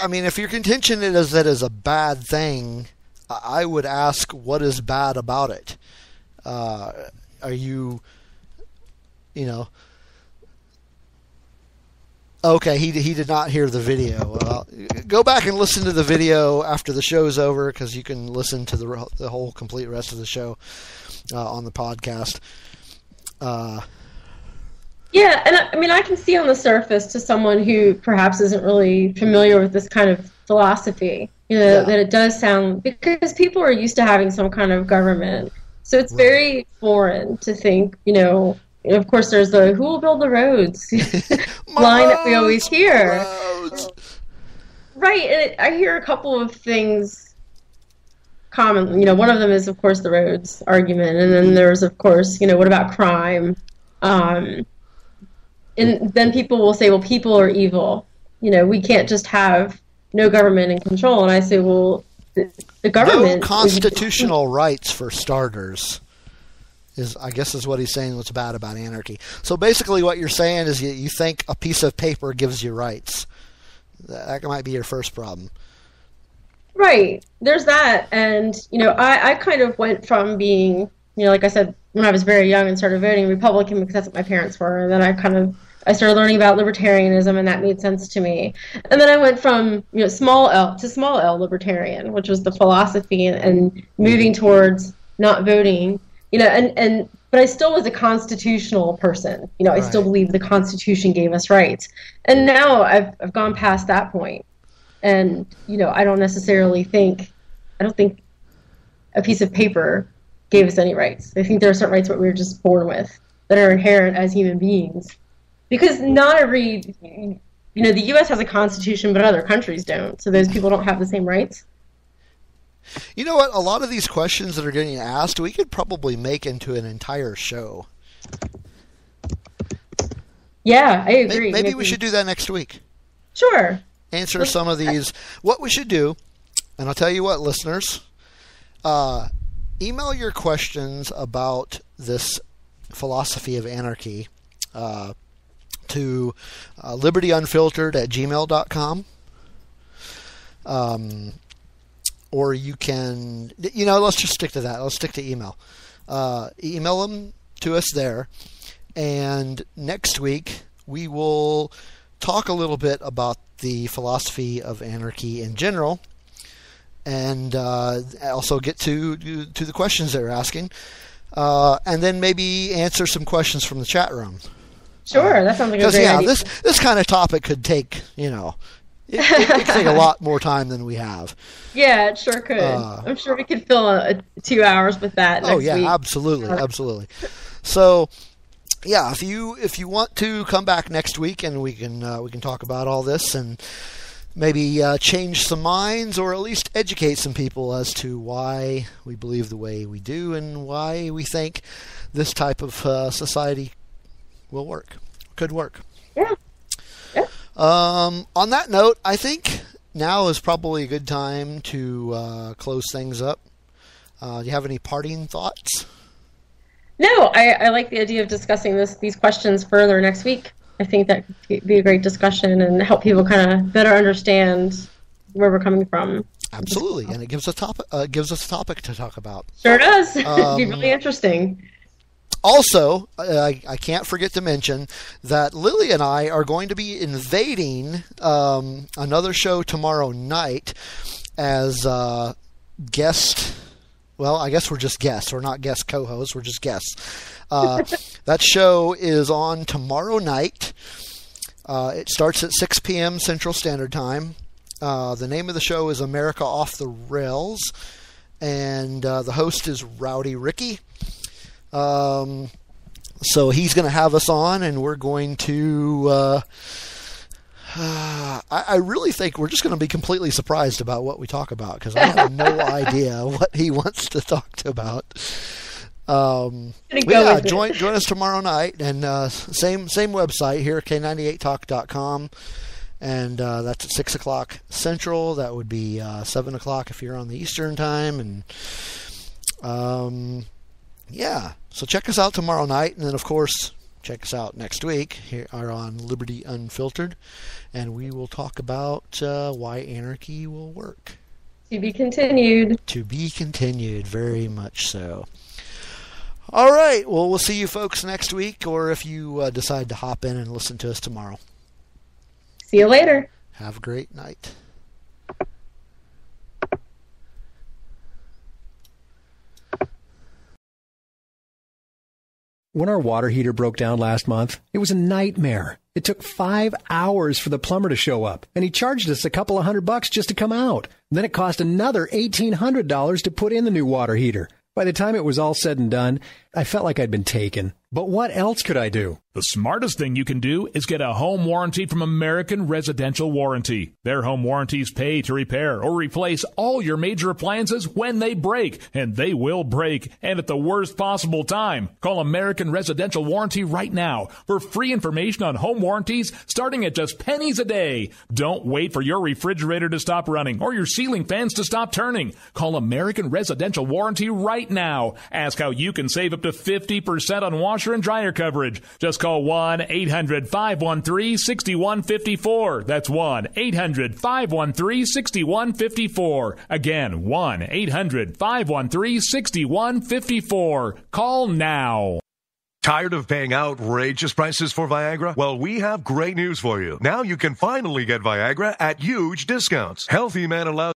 I mean, if your contention is that is a bad thing, I would ask, what is bad about it? Are you, okay, he did not hear the video. Go back and listen to the video after the show's over, because you can listen to the whole complete rest of the show on the podcast. Yeah, and I mean, I can see on the surface, to someone who perhaps isn't really familiar with this kind of philosophy, that it does sound, because people are used to having some kind of government. So it's very foreign to think, of course there's the who will build the roads line that we always hear. Right, and I hear a couple of things commonly. One of them is, of course, the roads argument, and then there's, of course, what about crime? And then people will say, well, people are evil. We can't just have no government in control. And I say, well, the government... No constitutional rights, for starters, is what he's saying what's bad about anarchy. So basically what you're saying is you think a piece of paper gives you rights. That might be your first problem. Right. There's that. And, I kind of went from being, like I said, when I was very young and started voting Republican because that's what my parents were. And then I started learning about libertarianism, and that made sense to me. And then I went from small L to small L libertarian, which was the philosophy, and moving towards not voting. But I still was a constitutional person. I still believe the Constitution gave us rights. And now I've gone past that point, and I don't think a piece of paper gave us any rights. I think there are certain rights that we were just born with that are inherent as human beings. Because not every, the U.S. has a constitution, but other countries don't. So those people don't have the same rights. You know what? A lot of these questions that are getting asked, we could probably make into an entire show. Yeah, I agree. Maybe we should do that next week. Sure. Answer some of these. What we should do, and I'll tell you what, listeners, email your questions about this philosophy of anarchy to libertyunfiltered@gmail.com. Or you can, let's just stick to that. Let's stick to email. Email them to us there. And next week, we will talk a little bit about the philosophy of anarchy in general. And also get to the questions that you're asking. and then maybe answer some questions from the chat room. Sure, that sounds like a great idea. This kind of topic could take, it could take a lot more time than we have. Yeah, it sure could. I'm sure we could fill 2 hours with that next week. Absolutely. So, yeah, if you want to come back next week and we can talk about all this and maybe change some minds or at least educate some people as to why we believe the way we do and why we think this type of society could work. Yeah. On that note, I think now is probably a good time to close things up. Do you have any parting thoughts? No, I like the idea of discussing these questions further next week. I think that could be a great discussion and help people kind of better understand where we're coming from. Absolutely, and it gives us a topic to talk about. Sure does. It'd be really interesting. Also, I can't forget to mention that Lily and I are going to be invading another show tomorrow night as guest. Well, I guess we're just guests. We're not guest co-hosts. We're just guests. That show is on tomorrow night. It starts at 6 p.m. Central Standard Time. The name of the show is America Off the Rails, and the host is Rowdy Ricky. So he's going to have us on, and we're going to... I really think we're just going to be completely surprised about what we talk about, because I have no idea what he wants to talk about. Join us tomorrow night, and same website here, k98talk.com, and that's at 6 o'clock Central. That would be 7 o'clock if you're on the Eastern time, and so check us out tomorrow night, and then of course check us out next week here on Liberty Unfiltered, and we will talk about why anarchy will work. To be continued. To be continued, very much so. All right, well, we'll see you folks next week, or if you decide to hop in and listen to us tomorrow. See you later. Have a great night. When our water heater broke down last month, it was a nightmare. It took 5 hours for the plumber to show up, and he charged us a couple of $100 just to come out. Then it cost another $1,800 to put in the new water heater. By the time it was all said and done, I felt like I'd been taken. But what else could I do? The smartest thing you can do is get a home warranty from American Residential Warranty. Their home warranties pay to repair or replace all your major appliances when they break, and they will break, and at the worst possible time. Call American Residential Warranty right now for free information on home warranties starting at just pennies a day. Don't wait for your refrigerator to stop running or your ceiling fans to stop turning. Call American Residential Warranty right now. Ask how you can save up to 50% on washer and dryer coverage. Just call 1-800-513-6154. That's 1-800-513-6154. Again, 1-800-513-6154. Call now. Tired of paying outrageous prices for Viagra? Well, we have great news for you. Now you can finally get Viagra at huge discounts. Healthy Man allows